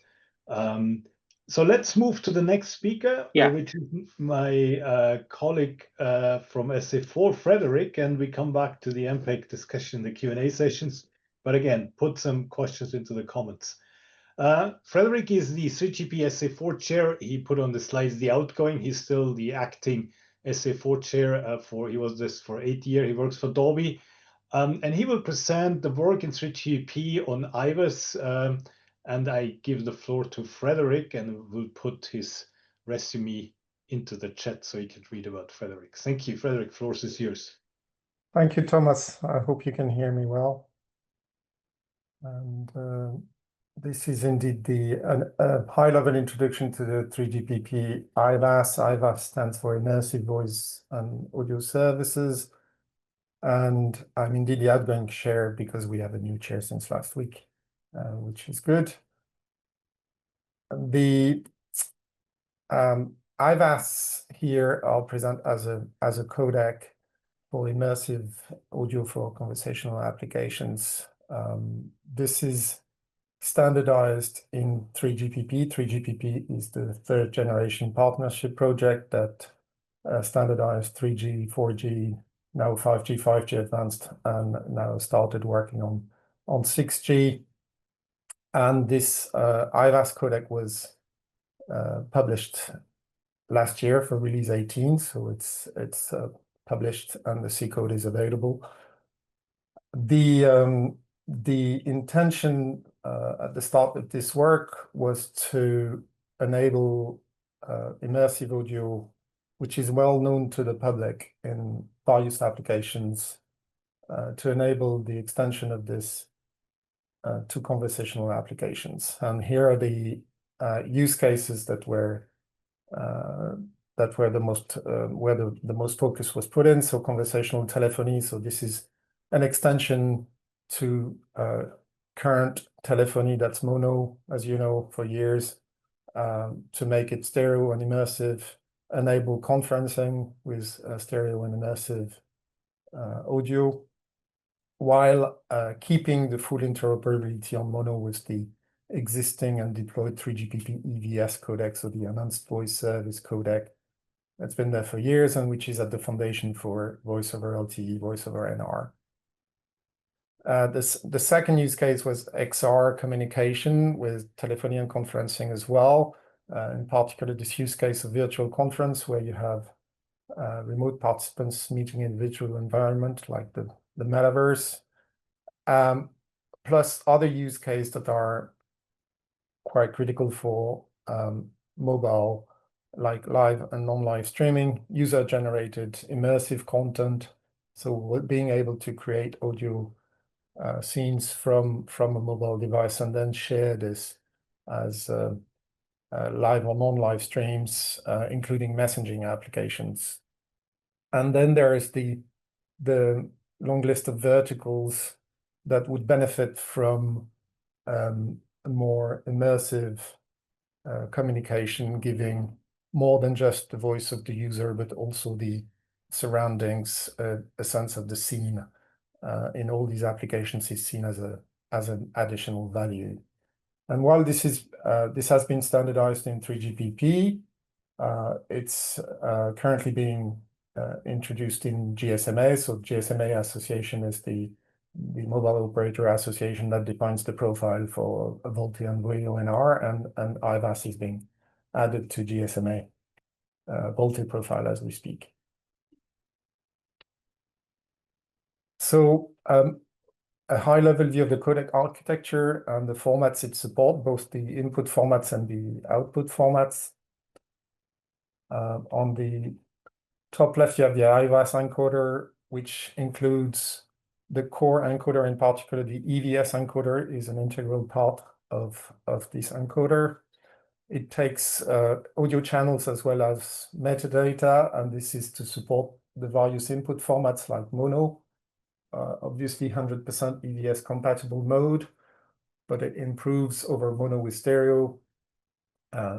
So let's move to the next speaker, which is my colleague from SA4, Frederic, and we come back to the MPEG discussion, the Q&A sessions. But again, put some questions into the comments. Frederic is the 3GP SA4 chair. He put on the slides the outgoing. He's still the acting SA4 chair he was this for 8 years. He works for Dolby. And he will present the work in 3GP on IVAS. And I give the floor to Frederic and will put his resume into the chat so you can read about Frederic. Thank you, Frederic. Floor is yours. Thank you, Thomas. I hope you can hear me well. And This is indeed a high-level introduction to the 3GPP IVAS. IVAS stands for Immersive Voice and Audio Services. And I'm indeed the outgoing chair because we have a new chair since last week, which is good. The IVAS here I'll present as a codec for immersive audio for conversational applications. This is standardized in 3GPP. 3GPP is the third generation partnership project that standardized 3G, 4G, now 5G, 5G advanced, and now started working on 6G. And this IVAS codec was published last year for release 18, so it's published and the C code is available. The intention at the start of this work was to enable immersive audio, which is well known to the public in various applications, to enable the extension of this to conversational applications. And here are the use cases that were the most where the most focus was put in. So conversational telephony. So this is an extension to current telephony that's mono, as you know, for years, to make it stereo and immersive, enable conferencing with stereo and immersive audio, while keeping the full interoperability on mono with the existing and deployed 3GPP EVS codec, so the Enhanced Voice Service codec that's been there for years and which is at the foundation for voice over LTE, voice over NR. The second use case was XR communication with telephony and conferencing as well. In particular, this use case of virtual conference where you have remote participants meeting in virtual environment like the Metaverse, plus other use cases that are quite critical for mobile, like live and non-live streaming, user-generated immersive content. So being able to create audio scenes from a mobile device and then share this as live or non-live streams, including messaging applications. And then there is the long list of verticals that would benefit from more immersive communication, giving more than just the voice of the user, but also the surroundings, a sense of the scene in all these applications is seen as an additional value. And while this has been standardized in 3GPP, it's currently being introduced in GSMA. So GSMA Association is the mobile operator association that defines the profile for VoLTE and VoNR, and IVAS is being added to GSMA VoLTE profile as we speak. So a high-level view of the codec architecture and the formats it supports, both the input formats and the output formats. On the top left, you have the IVAS encoder, which includes the core encoder, in particular the EVS encoder is an integral part of this encoder. It takes audio channels as well as metadata, and this is to support the various input formats like mono, obviously 100% EVS compatible mode, but it improves over mono with stereo.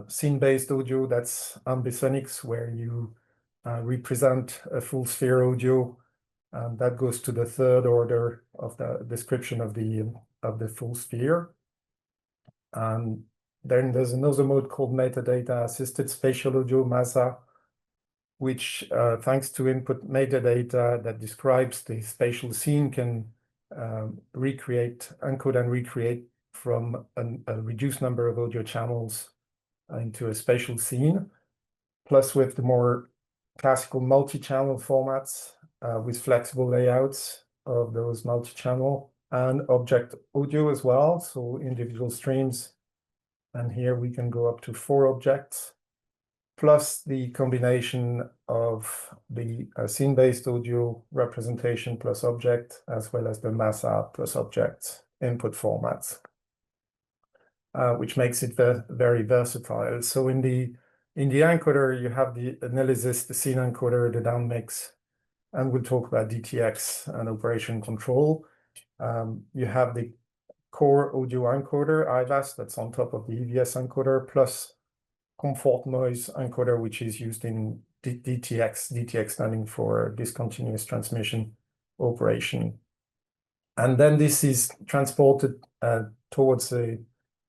Scene-based audio, that's ambisonics, where you represent a full sphere audio. That goes to the third order of the description of the full sphere. And then there's another mode called metadata assisted spatial audio, MASA, which thanks to input metadata that describes the spatial scene can encode and recreate from a reduced number of audio channels into a spatial scene, plus with the more classical multi-channel formats with flexible layouts of those multi-channel and object audio as well, so individual streams. And here we can go up to 4 objects, plus the combination of the scene-based audio representation plus object, as well as the MASA plus object input formats. which makes it very versatile. So in the encoder, you have the analysis, the scene encoder, the downmix, and we'll talk about DTX and operation control. You have the core audio encoder, IVAS, that's on top of the EVS encoder, plus comfort noise encoder, which is used in DTX standing for discontinuous transmission operation. And then this is transported towards a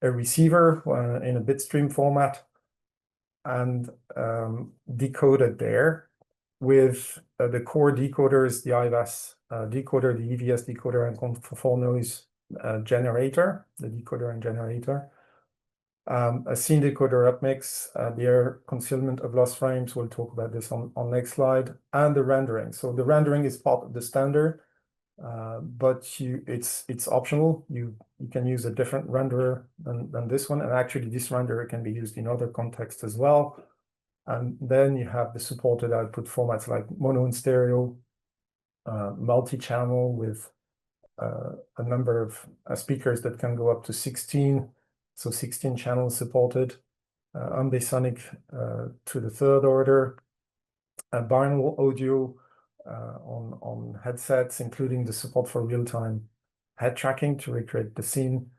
receiver in a bitstream format and decoded there with the core decoders, the IVAS decoder, the EVS decoder, and comfort noise generator, the decoder and generator. A scene decoder upmix, the air concealment of lost frames, we'll talk about this on next slide, and the rendering. So the rendering is part of the standard, but it's optional. You can use a different renderer than this one, and actually this renderer can be used in other contexts as well. And then you have the supported output formats like mono and stereo, multi-channel with a number of speakers that can go up to 16, so 16 channels supported, ambisonic to the third order, binaural audio on headsets, including the support for real-time head tracking to recreate the scene,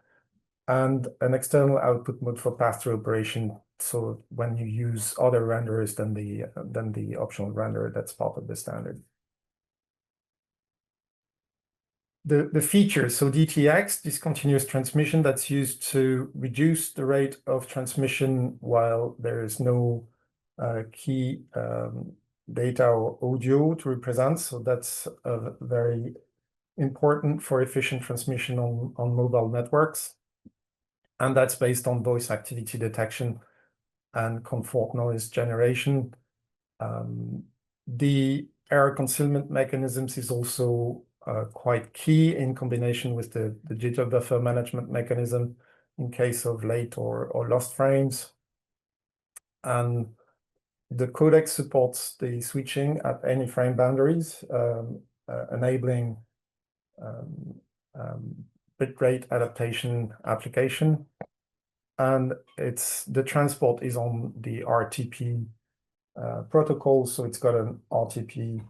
and an external output mode for pass-through operation. So when you use other renderers than the optional renderer, that's part of the standard. The features, so DTX, discontinuous transmission, that's used to reduce the rate of transmission while there is no key data or audio to represent. So that's very important for efficient transmission on mobile networks. And that's based on voice activity detection and comfort noise generation. The error concealment mechanisms is also quite key in combination with the jitter buffer management mechanism in case of late or lost frames. And the codec supports the switching at any frame boundaries, enabling bitrate adaptation application. And the transport is on the RTP protocol, so it's got an RTP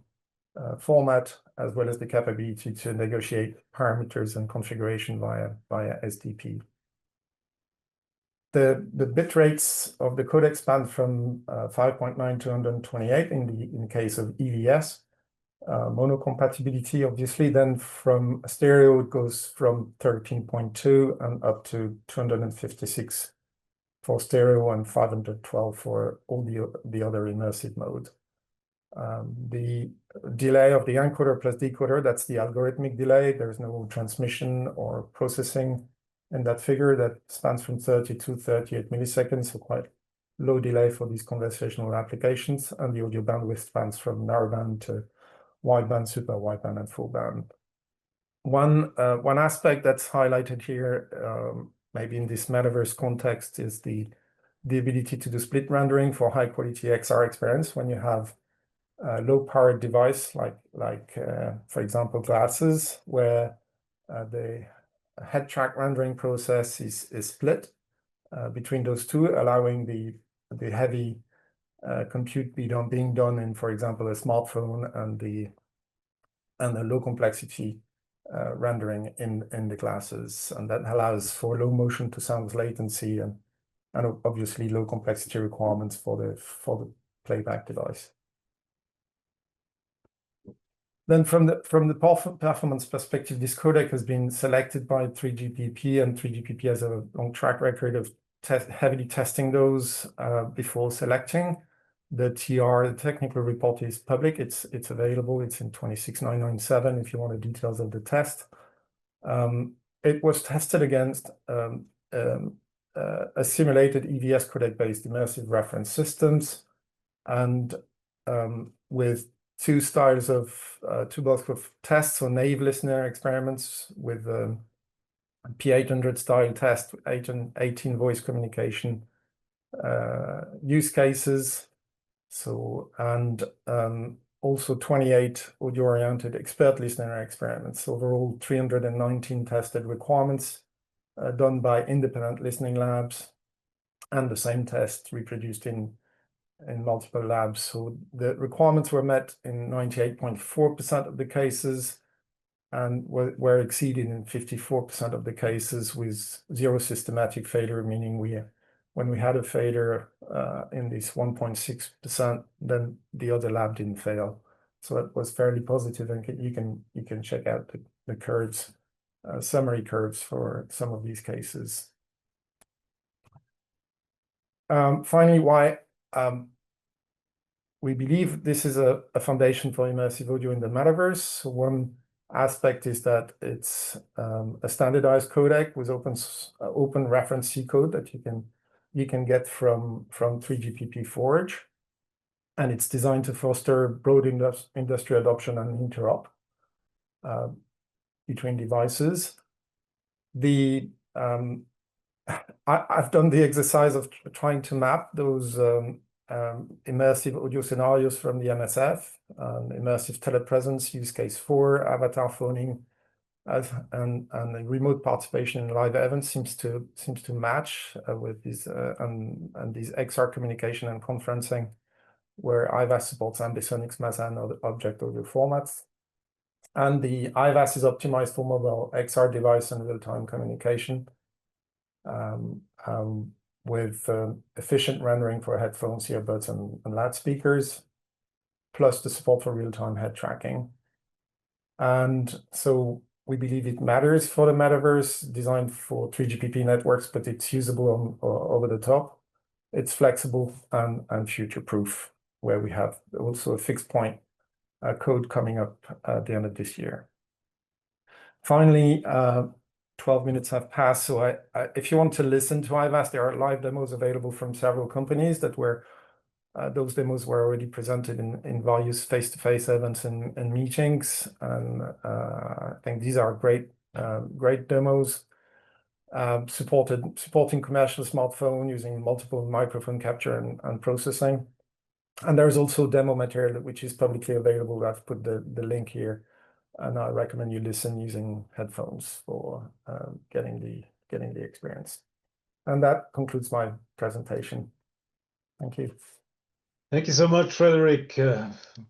format, as well as the capability to negotiate parameters and configuration via SDP. The bit rates of the codec span from 5.9 to 128 in case of EVS. Mono compatibility, obviously, then from stereo, it goes from 13.2 and up to 256 for stereo and 512 for all the other immersive mode. The delay of the encoder plus decoder, that's the algorithmic delay. There's no transmission or processing in that figure. That spans from 30 to 38 milliseconds, so quite low delay for these conversational applications. And the audio bandwidth spans from narrowband to wideband, super wideband, and full band. One aspect that's highlighted here, maybe in this metaverse context, is the ability to do split rendering for high quality XR experience when you have a low powered device like for example glasses, where the head track rendering process is split between those two, allowing the heavy compute being done in, for example, a smartphone, and the low complexity rendering in the glasses, and that allows for low motion to sound latency and obviously low complexity requirements for the playback device. Then from the performance perspective, this codec has been selected by 3GPP, and 3GPP has a long track record of heavily testing those before selecting. The TR, the technical report, is public. It's available. It's in 26997 if you want the details of the test. It was tested against a simulated EVS codec-based immersive reference systems, and with two blocks of tests, so naive listener experiments with P800 style test, 18 voice communication use cases. So, and also 28 audio-oriented expert listener experiments. Overall, 319 tested requirements done by independent listening labs, and the same test reproduced in multiple labs. So the requirements were met in 98.4% of the cases, and were exceeded in 54% of the cases with zero systematic failure, meaning when we had a failure in this 1.6%, then the other lab didn't fail. So it was fairly positive, and you can check out the curves, summary curves for some of these cases. Finally, why we believe this is a foundation for immersive audio in the metaverse. So one aspect is that it's a standardized codec with open reference C code that you can get from 3GPP Forge, and it's designed to foster broad industry adoption and interop between devices. I've done the exercise of trying to map those immersive audio scenarios from the MSF, immersive telepresence, use case 4, avatar phoning, and the remote participation in live events seems to match with these and these XR communication and conferencing, where IVAS supports ambisonics, MASA, and other object audio formats. And the IVAS is optimized for mobile XR device and real-time communication, with efficient rendering for headphones, earbuds, and loudspeakers, plus the support for real-time head tracking. And so we believe it matters for the metaverse, designed for 3GPP networks, but it's usable over the top. It's flexible and future-proof, where we have also a fixed point code coming up at the end of this year. Finally, 12 minutes have passed, so if you want to listen to IVAS, there are live demos available from several companies that were, those demos were already presented in various face-to-face events and meetings, and I think these are great demos, supporting commercial smartphone using multiple microphone capture and processing. And there's also demo material which is publicly available. I've put the link here, and I recommend you listen using headphones for getting the experience. And that concludes my presentation. Thank you. Thank you so much, Frederic.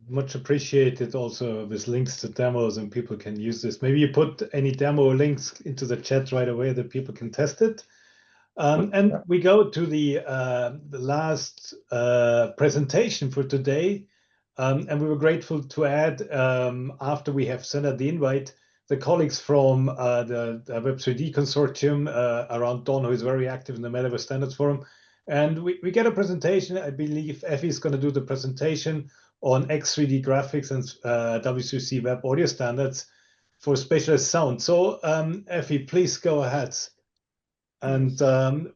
Much appreciated. Also with links to demos, and people can use this. Maybe you put any demo links into the chat right away that people can test it. And we go to the last presentation for today. And we were grateful to add, after we have sent out the invite, the colleagues from the Web3D consortium around Don, who is very active in the Metaverse Standards Forum. And we get a presentation. I believe Effie is going to do the presentation on X3D graphics and W3C web audio standards for spatialized sound. So Effie, please go ahead. And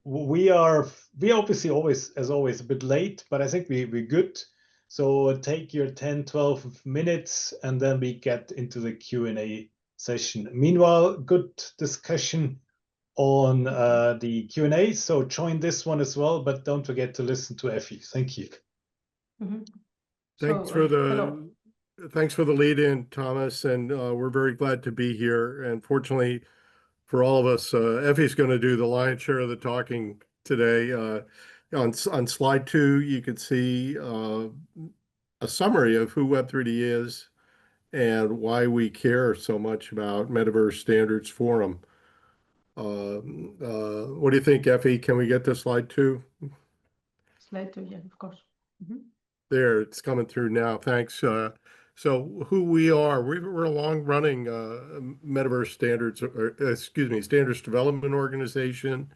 we are obviously always, as always, a bit late, but I think we're good. So take your 10, 12 minutes, and then we get into the Q&A session. Meanwhile, good discussion on the Q&A. So join this one as well, but don't forget to listen to Effie. Thank you. Mm-hmm. Thanks for the lead in, Thomas, and we're very glad to be here. And fortunately for all of us, Effie's going to do the lion's share of the talking today. On slide 2, you can see a summary of who Web3D is and why we care so much about Metaverse Standards Forum. What do you think, Effie? Can we get to slide 2? Slide 2, yeah, of course. Mm-hmm. There, it's coming through now. Thanks. So who we are, we're a long-running Metaverse standards, standards development organization.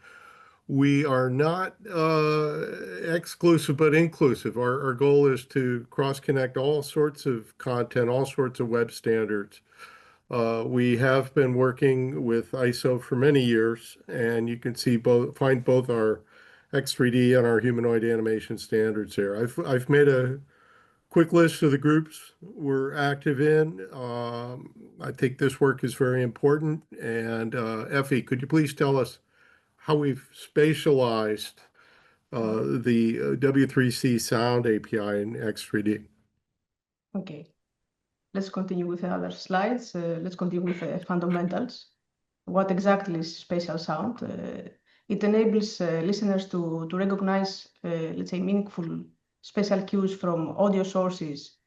We are not exclusive, but inclusive. Our goal is to cross-connect all sorts of content, all sorts of web standards. We have been working with ISO for many years, and you can see find both our X3D and our humanoid animation standards here. I've made a quick list of the groups we're active in. I think this work is very important. And Effie, could you please tell us how we've spatialized the W3C sound API in X3D? Okay, let's continue with the other slides. Let's continue with the fundamentals what exactly is spatial sound. It enables listeners to recognize, let's say, meaningful spatial cues from audio sources,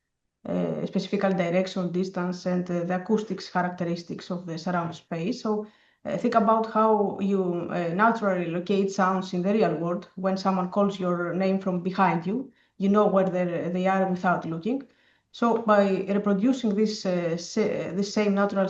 specifically direction, distance, and the acoustics characteristics of the surround space. So think about how you naturally locate sounds in the real world. When someone calls your name from behind you, you know where they are without looking. So by reproducing this same natural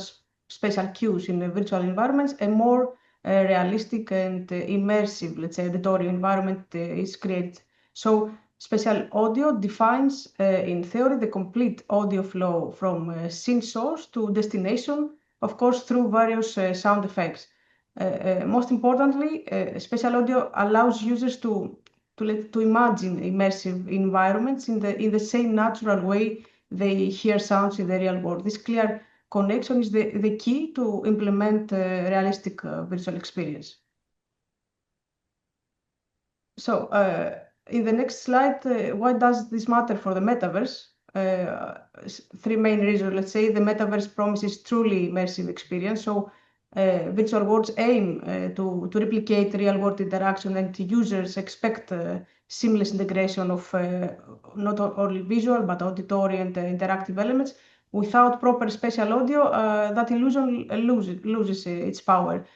spatial cues in virtual environments, a more realistic and immersive, let's say, auditory environment is created. So spatial audio defines, in theory, the complete audio flow from scene source to destination, of course, through various sound effects. Most importantly, spatial audio allows users to imagine immersive environments in the same natural way they hear sounds in the real world. This clear connection is the key to implement realistic virtual experience. So in the next slide, why does this matter for the metaverse? Three main reasons. Let's say the metaverse promises truly immersive experience. So virtual worlds aim to replicate real-world interaction, and users expect seamless integration of not only visual but auditory and interactive elements. Without proper spatial audio, that illusion loses its power.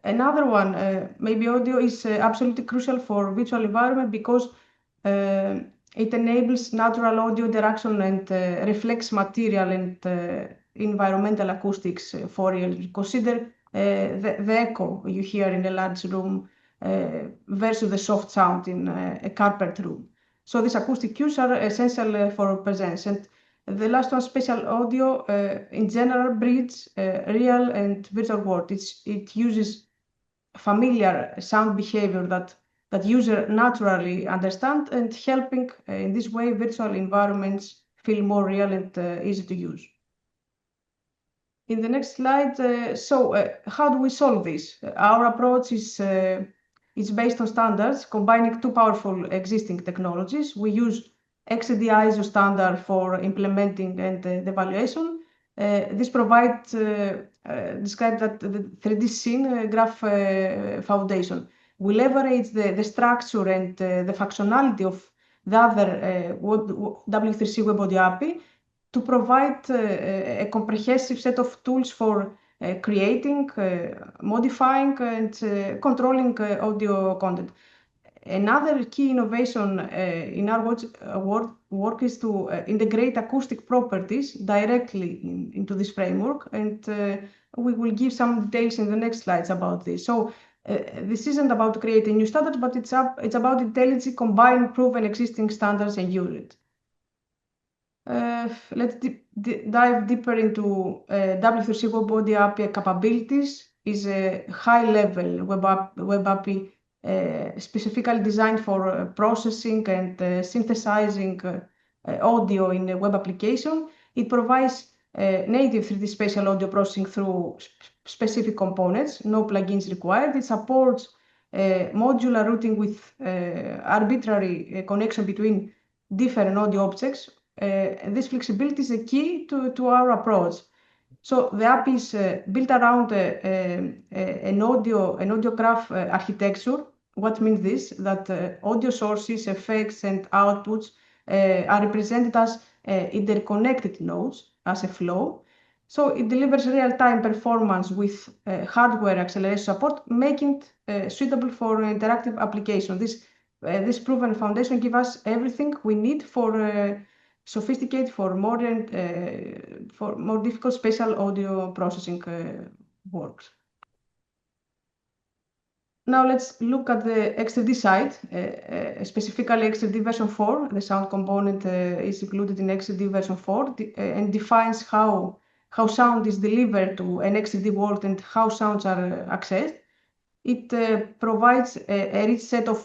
Another one, maybe audio is absolutely crucial for virtual environment because it enables natural audio interaction and reflects material and environmental acoustics for real. Consider the echo you hear in a large room versus the soft sound in a carpet room. So these acoustic cues are essential for presence. And the last one, spatial audio, in general, bridges real and virtual world. It uses familiar sound behavior that user naturally understand, and helping in this way virtual environments feel more real and easy to use. In the next slide, how do we solve this? Our approach is based on standards, combining two powerful existing technologies. We use XD ISO standard for implementing and the evaluation. This provides describe that the 3D scene graph foundation. We leverage the structure and the functionality of the other W3C Web Audio API to provide a comprehensive set of tools for creating, modifying, and controlling audio content. Another key innovation in our work is to integrate acoustic properties directly into this framework, and we will give some details in the next slides about this. So this isn't about creating new standards, but it's about intelligently combine proven existing standards and use it. Let's dive deeper into W3C Web Audio API capabilities. Is a high-level web API specifically designed for processing and synthesizing audio in a web application. It provides native 3D spatial audio processing through specific components, no plugins required. It supports modular routing with arbitrary connection between different audio objects. This flexibility is a key to our approach. So the app is built around an audio graph architecture. What means this? That audio sources, effects, and outputs are represented as interconnected nodes as a flow. So it delivers real-time performance with hardware acceleration support, making it suitable for interactive application. This proven foundation gives us everything we need for sophisticated, for more difficult spatial audio processing works. Now let's look at the XD side, specifically XD version 4. The sound component is included in XD version 4 and defines how sound is delivered to an XD world and how sounds are accessed. It provides a rich set of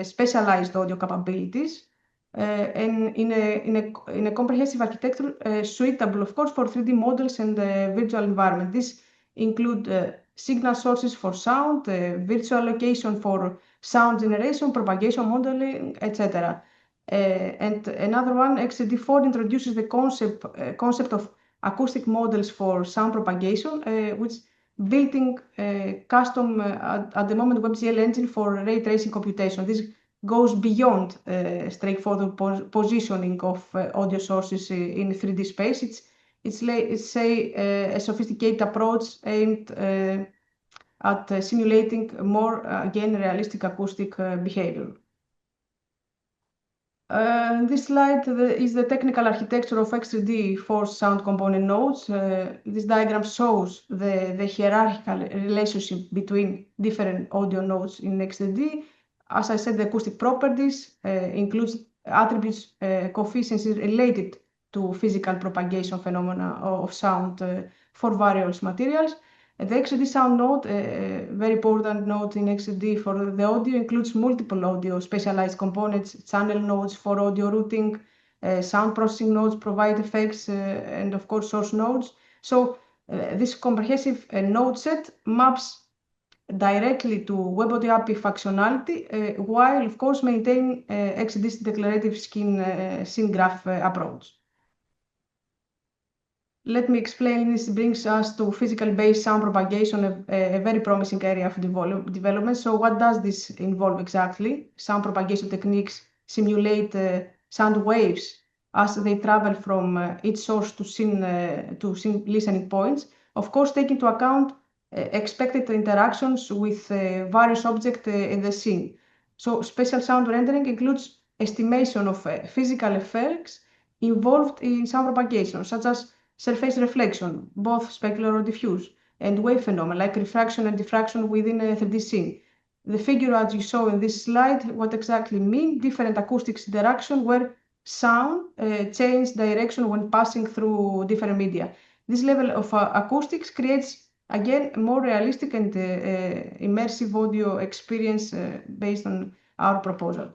specialized audio capabilities and in a comprehensive architecture suitable, of course, for 3D models and virtual environment. This include signal sources for sound, virtual location for sound generation, propagation modeling, etc. And another one, XD4 introduces the concept of acoustic models for sound propagation, which building a custom, at the moment, WebGL engine for ray tracing computation. This goes beyond straightforward positioning of audio sources in 3D space. It's a sophisticated approach aimed at simulating more, again, realistic acoustic behavior. This slide is the technical architecture of X3D force sound component nodes. This diagram shows the hierarchical relationship between different audio nodes in X3D. As I said, the acoustic properties includes attributes, coefficients related to physical propagation phenomena of sound for various materials. The X3D sound node, a very important node in X3D for the audio, includes multiple audio specialized components, channel nodes for audio routing, sound processing nodes, provide effects, and of course source nodes. So this comprehensive node set maps directly to WebAudio API functionality, while of course maintaining X3D's declarative scene graph approach. Let me explain. This brings us to physical-based sound propagation, a very promising area of development. So what does this involve exactly? Sound propagation techniques simulate sound waves as they travel from each source to scene listening points, of course taking into account expected interactions with various objects in the scene. So spatial sound rendering includes estimation of physical effects involved in sound propagation, such as surface reflection, both specular or diffuse, and wave phenomena like refraction and diffraction within a 3D scene. The figure as you saw in this slide, what exactly mean different acoustics interaction where sound change direction when passing through different media. This level of acoustics creates, again, a more realistic and immersive audio experience based on our proposal.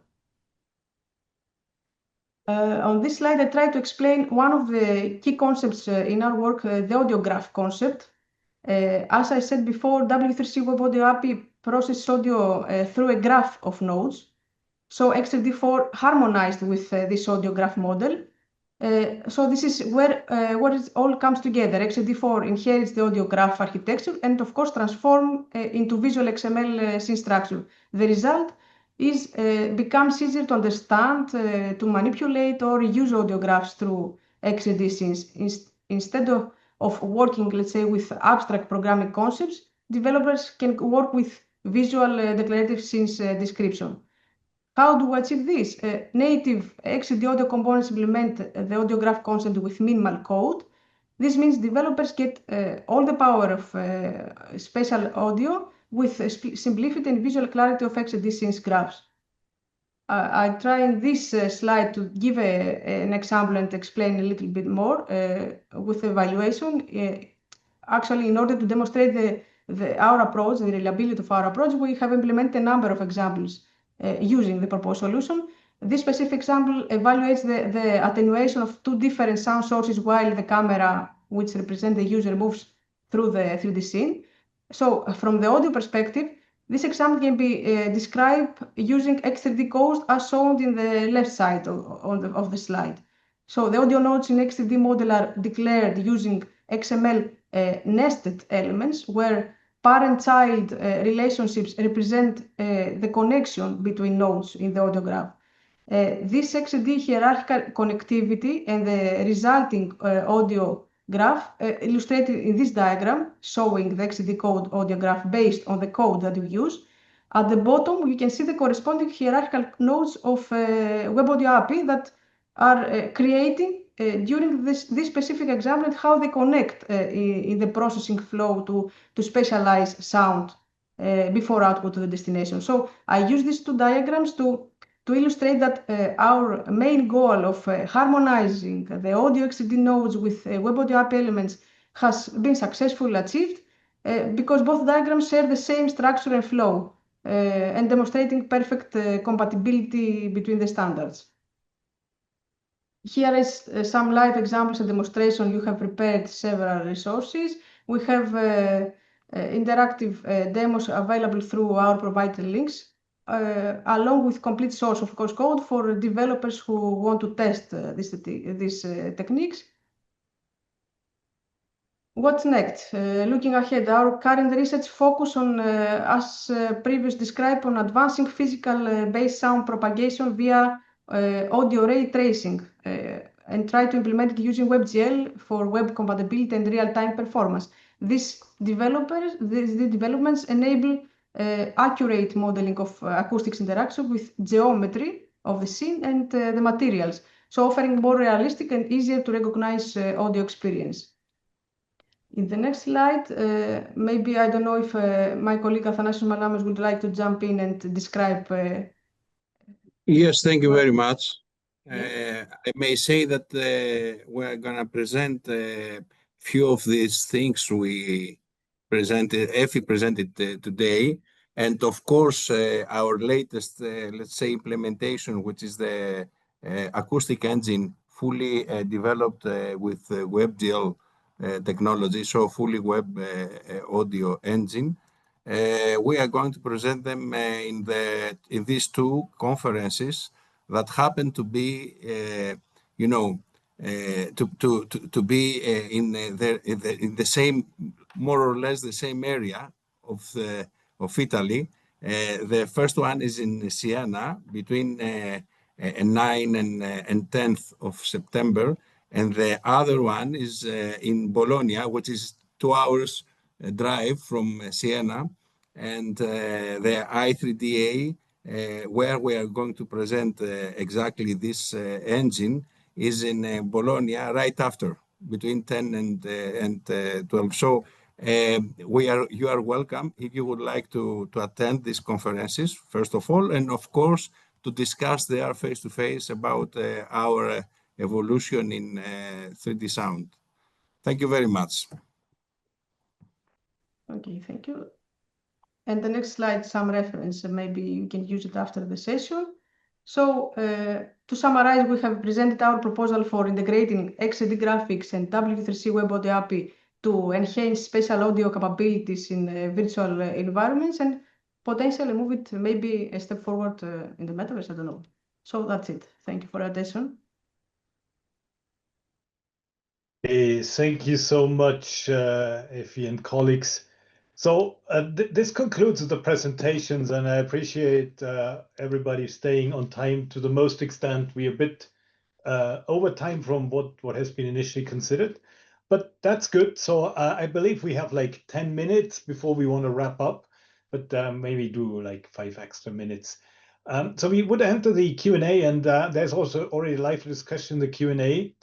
On this slide, I try to explain one of the key concepts in our work, the audio graph concept. As I said before, W3C WebAudio API processes audio through a graph of nodes. So X3D4 harmonized with this audio graph model. So this is where it all comes together. X3D4 inherits the audio graph architecture and, of course, transform into visual XML scene structure. The result is becomes easier to understand, to manipulate or use audio graphs through X3D scenes. Instead of working, let's say, with abstract programming concepts, developers can work with visual declarative scenes description. How do we achieve this? Native X3D audio components implement the audio graph concept with minimal code. This means developers get all the power of spatial audio with simplicity and visual clarity of X3D scenes graphs. I try in this slide to give an example and explain a little bit more with evaluation. Actually, in order to demonstrate our approach, the reliability of our approach, we have implemented a number of examples using the proposed solution. This specific example evaluates the attenuation of two different sound sources while the camera, which represents the user, moves through the 3D scene. So from the audio perspective, this example can be described using X3D code as shown in the left side of the slide. So the audio nodes in X3D model are declared using XML nested elements where parent-child relationships represent the connection between nodes in the audio graph. This X3D hierarchical connectivity and the resulting audio graph illustrated in this diagram showing the X3D code audio graph based on the code that we use. At the bottom, you can see the corresponding hierarchical nodes of WebAudio API that are creating during this specific example and how they connect in the processing flow to specialize sound before output to the destination. So I use these two diagrams to illustrate that our main goal of harmonizing the audio X3D nodes with WebAudio API elements has been successfully achieved because both diagrams share the same structure and flow and demonstrating perfect compatibility between the standards. Here is some live examples and demonstration. You have prepared several resources. We have interactive demos available through our provided links, along with complete source of course code for developers who want to test these techniques. What's next? Looking ahead, our current research focus on, as previously described, on advancing physical-based sound propagation via audio ray tracing, and try to implement it using WebGL for web compatibility and real-time performance. These developments enable accurate modeling of acoustics interaction with geometry of the scene and the materials, so offering more realistic and easier to recognize audio experience. In the next slide, maybe I don't know if my colleague Athanasios Malamos would like to jump in and describe. Yes, thank you very much. Yeah. I may say that we're going to present a few of these things we presented, Effie presented today. And of course, our latest, let's say, implementation, which is the acoustic engine fully developed with WebGL technology, so fully web audio engine. We are going to present them in these two conferences that happen to be, to be in the same, more or less the same area of Italy. The first one is in Siena between 9 and 10th of September, and the other one is in Bologna, which is 2 hours drive from Siena, and the I3DA, where we are going to present exactly this engine, is in Bologna right after, between 10 and 12. So you are welcome if you would like to attend these conferences, first of all, and of course, to discuss there face-to-face about our evolution in 3D sound. Thank you very much. Okay, thank you. And the next slide, some reference, and maybe you can use it after the session. So to summarize, we have presented our proposal for integrating XAD graphics and W3C Web Audio API to enhance spatial audio capabilities in virtual environments and potentially move it maybe a step forward in the metaverse, I don't know. So that's it. Thank you for your attention. Thank you so much, Effie and colleagues. So this concludes the presentations, and I appreciate everybody staying on time to the most extent. We're a bit over time from what has been initially considered, but that's good. So I believe we have like 10 minutes before we want to wrap up, but maybe do like 5 extra minutes. So we would enter the Q&A, and there's also already live discussion in the Q&A.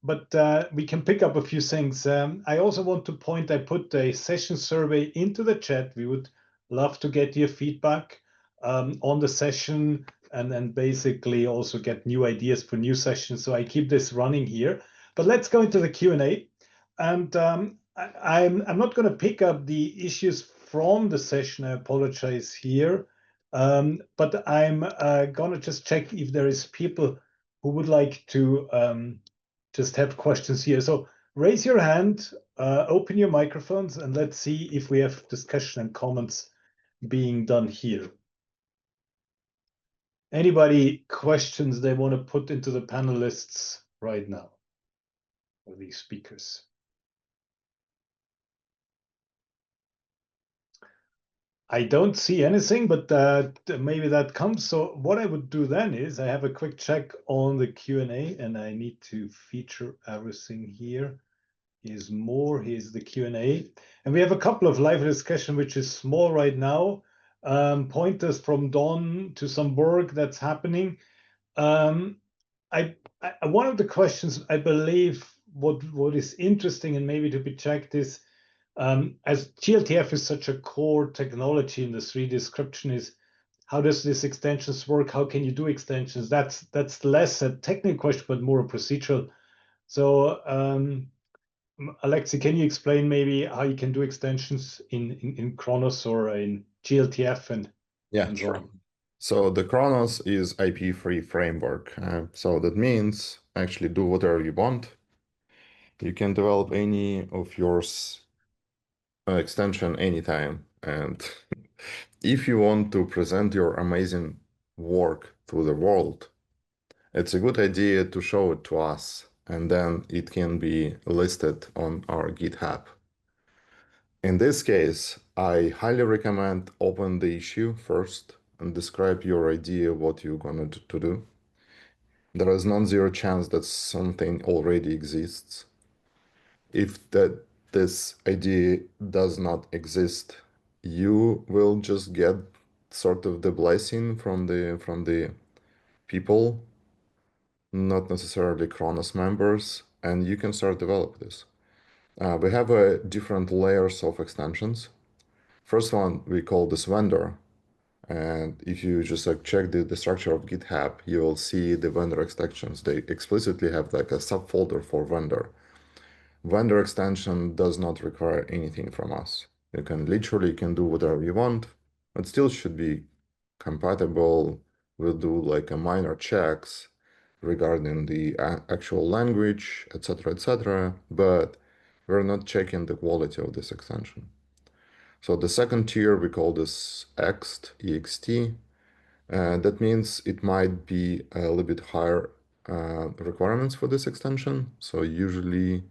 But we can pick up a few things. I also want to point, I put a session survey into the chat. We would love to get your feedback on the session, and then basically also get new ideas for new sessions. So I keep this running here. But let's go into the Q&A. And I'm not going to pick up the issues from the session. I apologize here. But I'm going to just check if there is people who would like to just have questions here. So raise your hand, open your microphones, and let's see if we have discussion and comments being done here. Anybody questions they want to put into the panelists right now, or these speakers? I don't see anything, but maybe that comes. So what I would do then is I have a quick check on the Q&A, and I need to feature everything here. Here's more. Here's the Q&A. And we have a couple of live discussion, which is small right now. Pointers from Don to some work that's happening. One of the questions, I believe, what is interesting and maybe to be checked is, as glTF is such a core technology in the 3D description, is how does this extensions work? How can you do extensions? That's less a technical question, but more a procedural. So Alexey, can you explain maybe how you can do extensions in Kronos or in glTF and Sure. So the Kronos is IP-free framework. So that means actually do whatever you want. You can develop any of yours extension anytime. And if you want to present your amazing work to the world, it's a good idea to show it to us and then it can be listed on our GitHub. In this case, I highly recommend open the issue first and describe your idea what you're going to do. There is non-zero chance that something already exists. If this idea does not exist, you will just get sort of the blessing from the people, not necessarily Kronos members, and you can start develop this. We have different layers of extensions. First one we call this vendor, and if you just like check the structure of GitHub, you will see the vendor extensions. They explicitly have like a subfolder for vendor. Vendor extension does not require anything from us. You can literally do whatever you want, but still should be compatible. We'll do like a minor checks regarding the actual language, etc., but we're not checking the quality of this extension. So the second tier, we call this ext. That means it might be a little bit higher requirements for this extension. So usually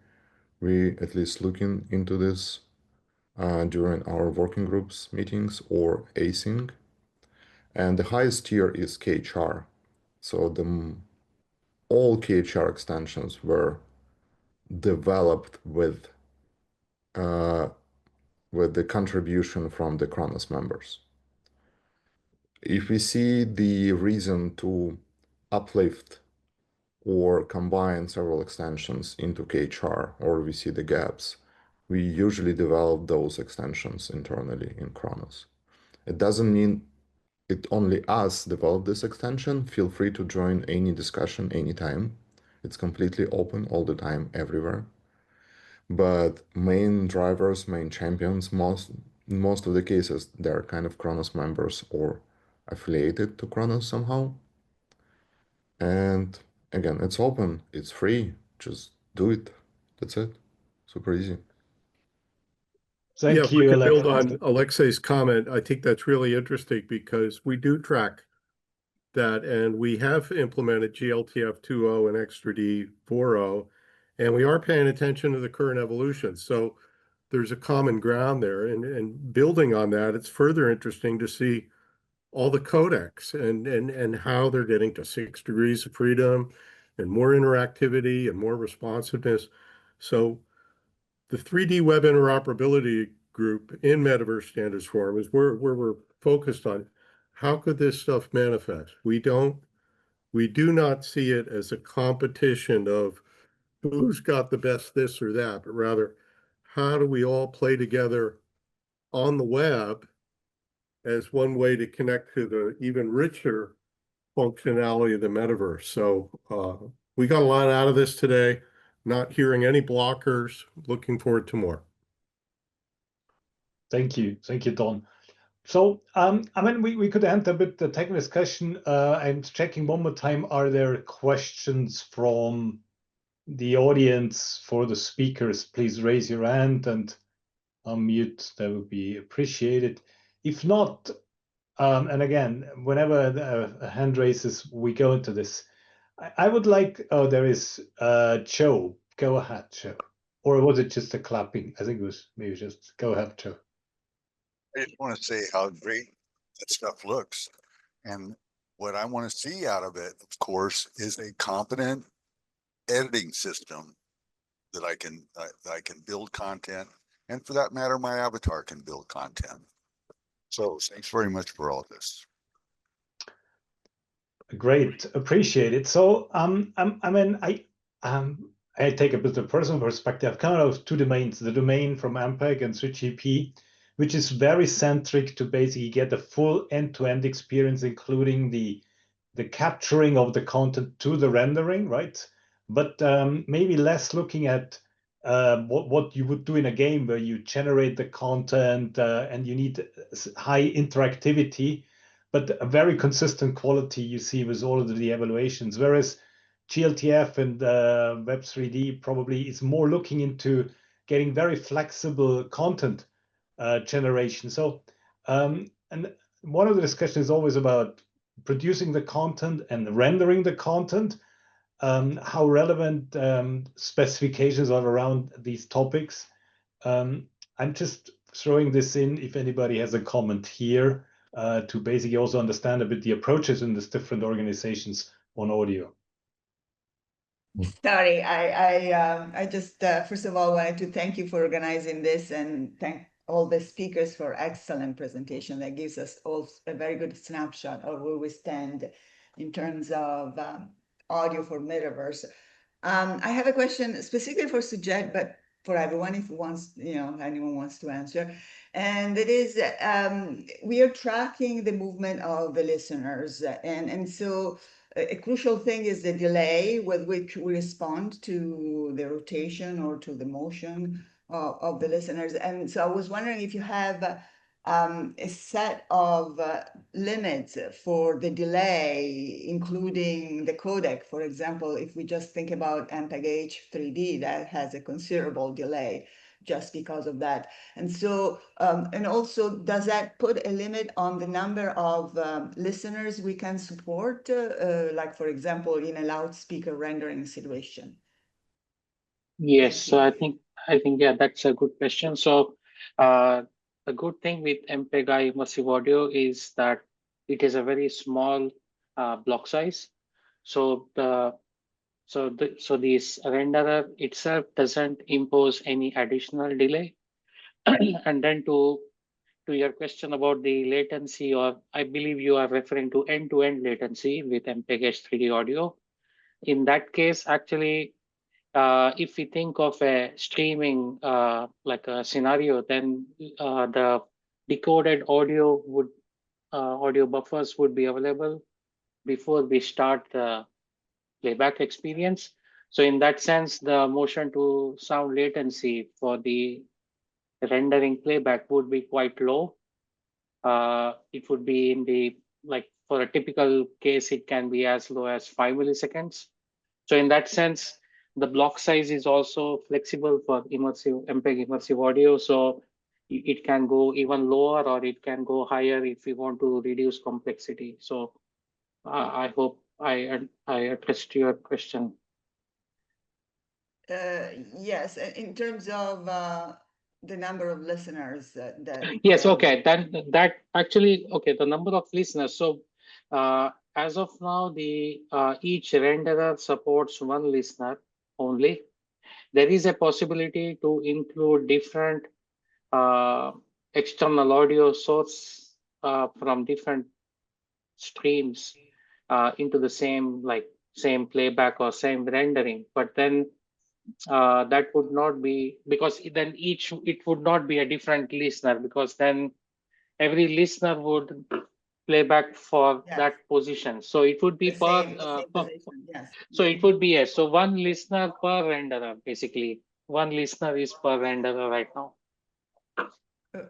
we at least looking into this during our working groups meetings or async. And the highest tier is KHR. So all KHR extensions were developed with the contribution from the Kronos members. If we see the reason to uplift or combine several extensions into KHR, or we see the gaps, we usually develop those extensions internally in Kronos. It doesn't mean it only us develop this extension. Feel free to join any discussion anytime. It's completely open all the time, everywhere. But main drivers, main champions, most of the cases, they're kind of Kronos members or affiliated to Kronos somehow. And again, it's open, it's free, just do it. That's it. Super easy. Thank you, If I could build Alexey. on Alexey's comment, I think that's really interesting because we do track that, and we have implemented glTF 2.0 and XtraD 4.0, and we are paying attention to the current evolution. So there's a common ground there, and building on that, it's further interesting to see all the codecs and how they're getting to 6 degrees of freedom and more interactivity and more responsiveness. So the 3D web interoperability group in Metaverse Standards Forum is where we're focused on how could this stuff manifest. We do not see it as a competition of who's got the best this or that, but rather how do we all play together on the web as one way to connect to the even richer functionality of the metaverse. So we got a lot out of this today, not hearing any blockers, looking forward to more. Thank you, Don. So, I mean, we could end a bit the technical discussion and checking one more time, are there questions from the audience for the speakers? Please raise your hand and unmute, that would be appreciated. If not, and again, whenever a hand raises, we go into this. I would like, oh, there is Joe. Go ahead, Joe. Or was it just a clapping? I think it was maybe just, go ahead, Joe. I just want to say how great that stuff looks. And what I want to see out of it, of course, is a competent editing system that I can build content. And for that matter, my avatar can build content. So thanks very much for all of this. Great, appreciate it. So I mean, I take a bit of personal perspective, kind of two domains, the domain from MPEG and SwitchGP, which is very centric to basically get the full end-to-end experience, including the capturing of the content to the rendering, right? But maybe less looking at what you would do in a game where you generate the content and you need high interactivity, but a very consistent quality you see with all of the evaluations. Whereas glTF and Web3D probably is more looking into getting very flexible content generation. So, and one of the discussions is always about producing the content and rendering the content. how relevant specifications are around these topics. I'm just throwing this in if anybody has a comment here to basically also understand a bit the approaches in these different organizations on audio. Sorry, I just first of all wanted to thank you for organizing this and thank all the speakers for excellent presentation. That gives us all a very good snapshot of where we stand in terms of audio for Metaverse. I have a question specifically for Sujeet, but for everyone, if wants, anyone wants to answer. And it is, we are tracking the movement of the listeners. And so a crucial thing is the delay with which we respond to the rotation or to the motion of the listeners. And so I was wondering if you have a set of limits for the delay, including the codec. For example, if we just think about MPEG-H 3D, that has a considerable delay just because of that. And so, and also, does that put a limit on the number of listeners we can support, like, for example, in a loudspeaker rendering situation? Yes, so I think yeah, that's a good question. So the good thing with MPEG-I immersive audio is that it is a very small block size. So this renderer itself doesn't impose any additional delay. And then to your question about the latency, or I believe you are referring to end-to-end latency with MPEG-H 3D audio. In that case, actually, if we think of a streaming like a scenario, then the decoded audio audio buffers would be available before we start the playback experience. So in that sense, the motion to sound latency for the rendering playback would be quite low. It would be in the, like, for a typical case, it can be as low as 5 milliseconds. So in that sense, the block size is also flexible for immersive MPEG immersive audio. So it can go even lower or it can go higher if we want to reduce complexity. So I hope I addressed your question. Yes, in terms of the number of listeners that yes, okay, that actually, okay, the number of listeners. So as of now, the each renderer supports one listener only. There is a possibility to include different external audio source from different streams into the same playback or same rendering, but then that would not be, because then it would not be a different listener, because then every listener would play back for that position. So it would be the same position, yes. So it would be, yes. So one listener per renderer, basically. One listener is per renderer right now.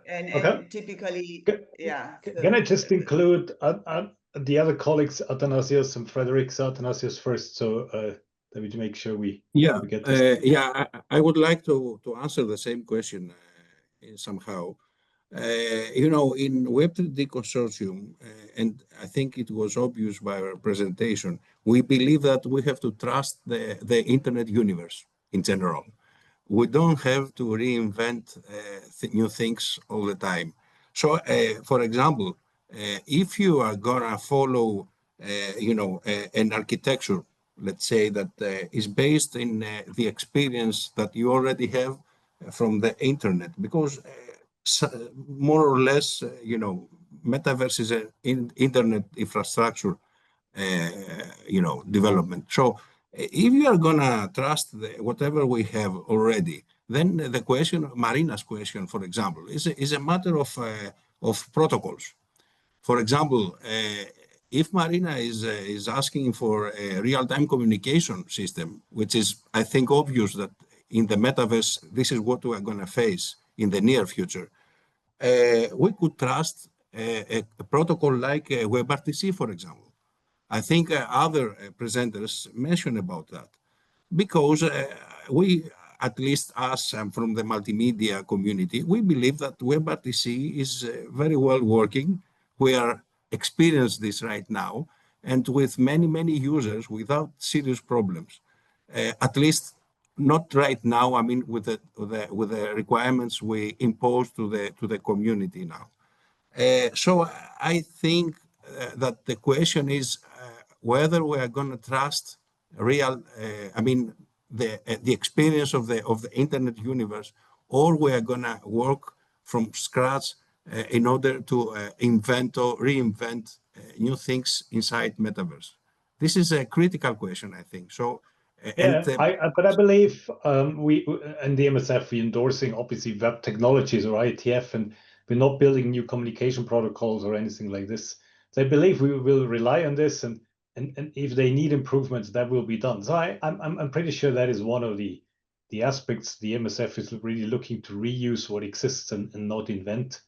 And typically, yeah. Can I just include the other colleagues, Athanasios and Frederic? Athanasios first, so that we make sure we get this. I would like to answer the same question somehow. In Web3D Consortium, and I think it was obvious by our presentation, we believe that we have to trust the internet universe in general. We don't have to reinvent new things all the time. So, for example, if you are gonna follow, an architecture, let's say that is based in the experience that you already have from the internet, because more or less, Metaverse is an internet infrastructure, development. So if you are gonna trust whatever we have already, then the question, Marina's question, for example, is a matter of protocols. For example, if Marina is asking for a real-time communication system, which is, I think, obvious that in the Metaverse, this is what we are going to face in the near future, we could trust a protocol like WebRTC, for example. I think other presenters mentioned about that, because we, at least us from the multimedia community, we believe that WebRTC is very well working. We are experiencing this right now, and with many users without serious problems. At least not right now. I mean, with the requirements we impose to the community now. So I think that the question is whether we are going to trust real, the experience of the internet universe, or we are going to work from scratch in order to invent or reinvent new things inside Metaverse. This is a critical question, I think. So, but I believe we and the MSF, we endorsing obviously web technologies or IETF, and we're not building new communication protocols or anything like this. So I believe we will rely on this, and if they need improvements, that will be done. So I'm pretty sure that is one of the aspects the MSF is really looking to reuse what exists and not invent.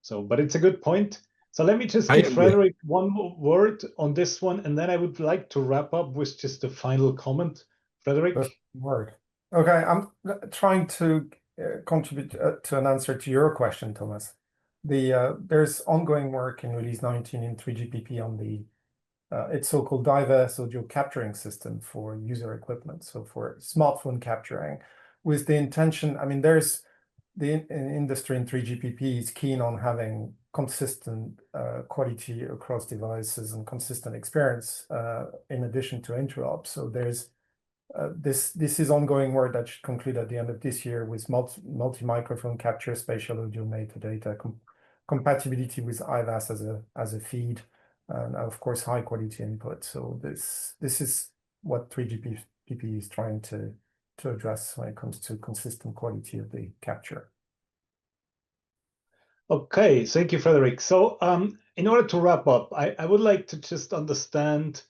So, but it's a good point. So let me just give Frederic one more word on this one, and then I would like to wrap up with just a final comment. Frederic? Word. Okay, I'm trying to contribute to an answer to your question, Thomas. There's ongoing work in release 19 in 3GPP on the its so-called diverse audio capturing system for user equipment, so for smartphone capturing, with the intention, I mean, there's the industry in 3GPP is keen on having consistent quality across devices and consistent experience in addition to interops. So there's this is ongoing work that should conclude at the end of this year with multi-microphone capture, spatial audio metadata, compatibility with IVAS as a feed, and of course high quality input. So this is what 3GPP is trying to address when it comes to consistent quality of the capture. Okay, thank you, Frederic. So in order to wrap up, I would like to just understand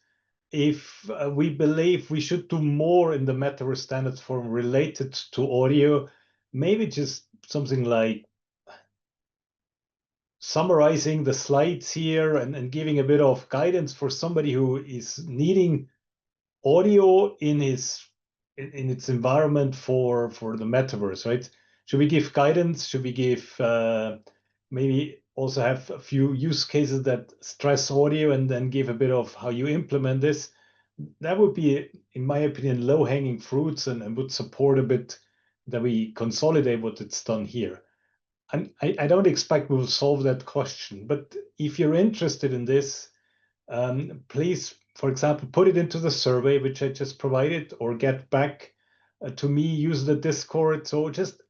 if we believe we should do more in the Metaverse Standards Forum related to audio, maybe just something like summarizing the slides here and giving a bit of guidance for somebody who is needing audio in its environment for the Metaverse, right? Should we give guidance? Should we give maybe also have a few use cases that stress audio and then give a bit of how you implement this? That would be, in my opinion, low-hanging fruits and would support a bit that we consolidate what it's done here. I don't expect we will solve that question, but if you're interested in this, please, for example, put it into the survey, which I just provided, or get back to me, use the Discord. So just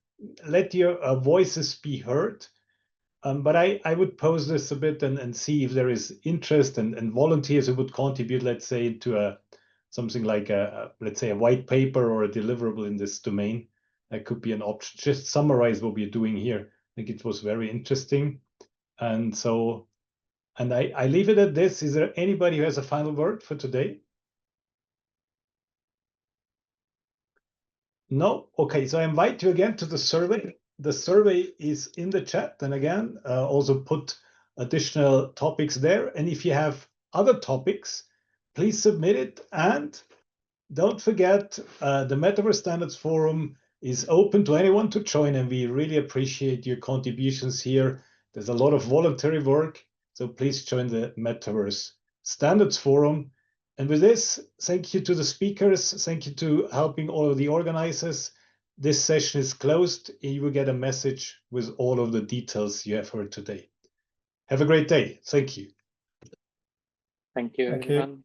let your voices be heard. But I would pose this a bit and see if there is interest and volunteers who would contribute, let's say, to something like let's say a white paper or a deliverable in this domain. That could be an option. Just summarize what we're doing here. I think it was very interesting. And so, and I leave it at this. Is there anybody who has a final word for today? No? Okay, so I invite you again to the survey. The survey is in the chat, and again, also put additional topics there. And if you have other topics, please submit it. And don't forget, the Metaverse Standards Forum is open to anyone to join, and we really appreciate your contributions here. There's a lot of voluntary work, so please join the Metaverse Standards Forum. And with this, thank you to the speakers. Thank you to helping all of the organizers. This session is closed. You will get a message with all of the details you have heard today. Have a great day. Thank you. Thank you, everyone.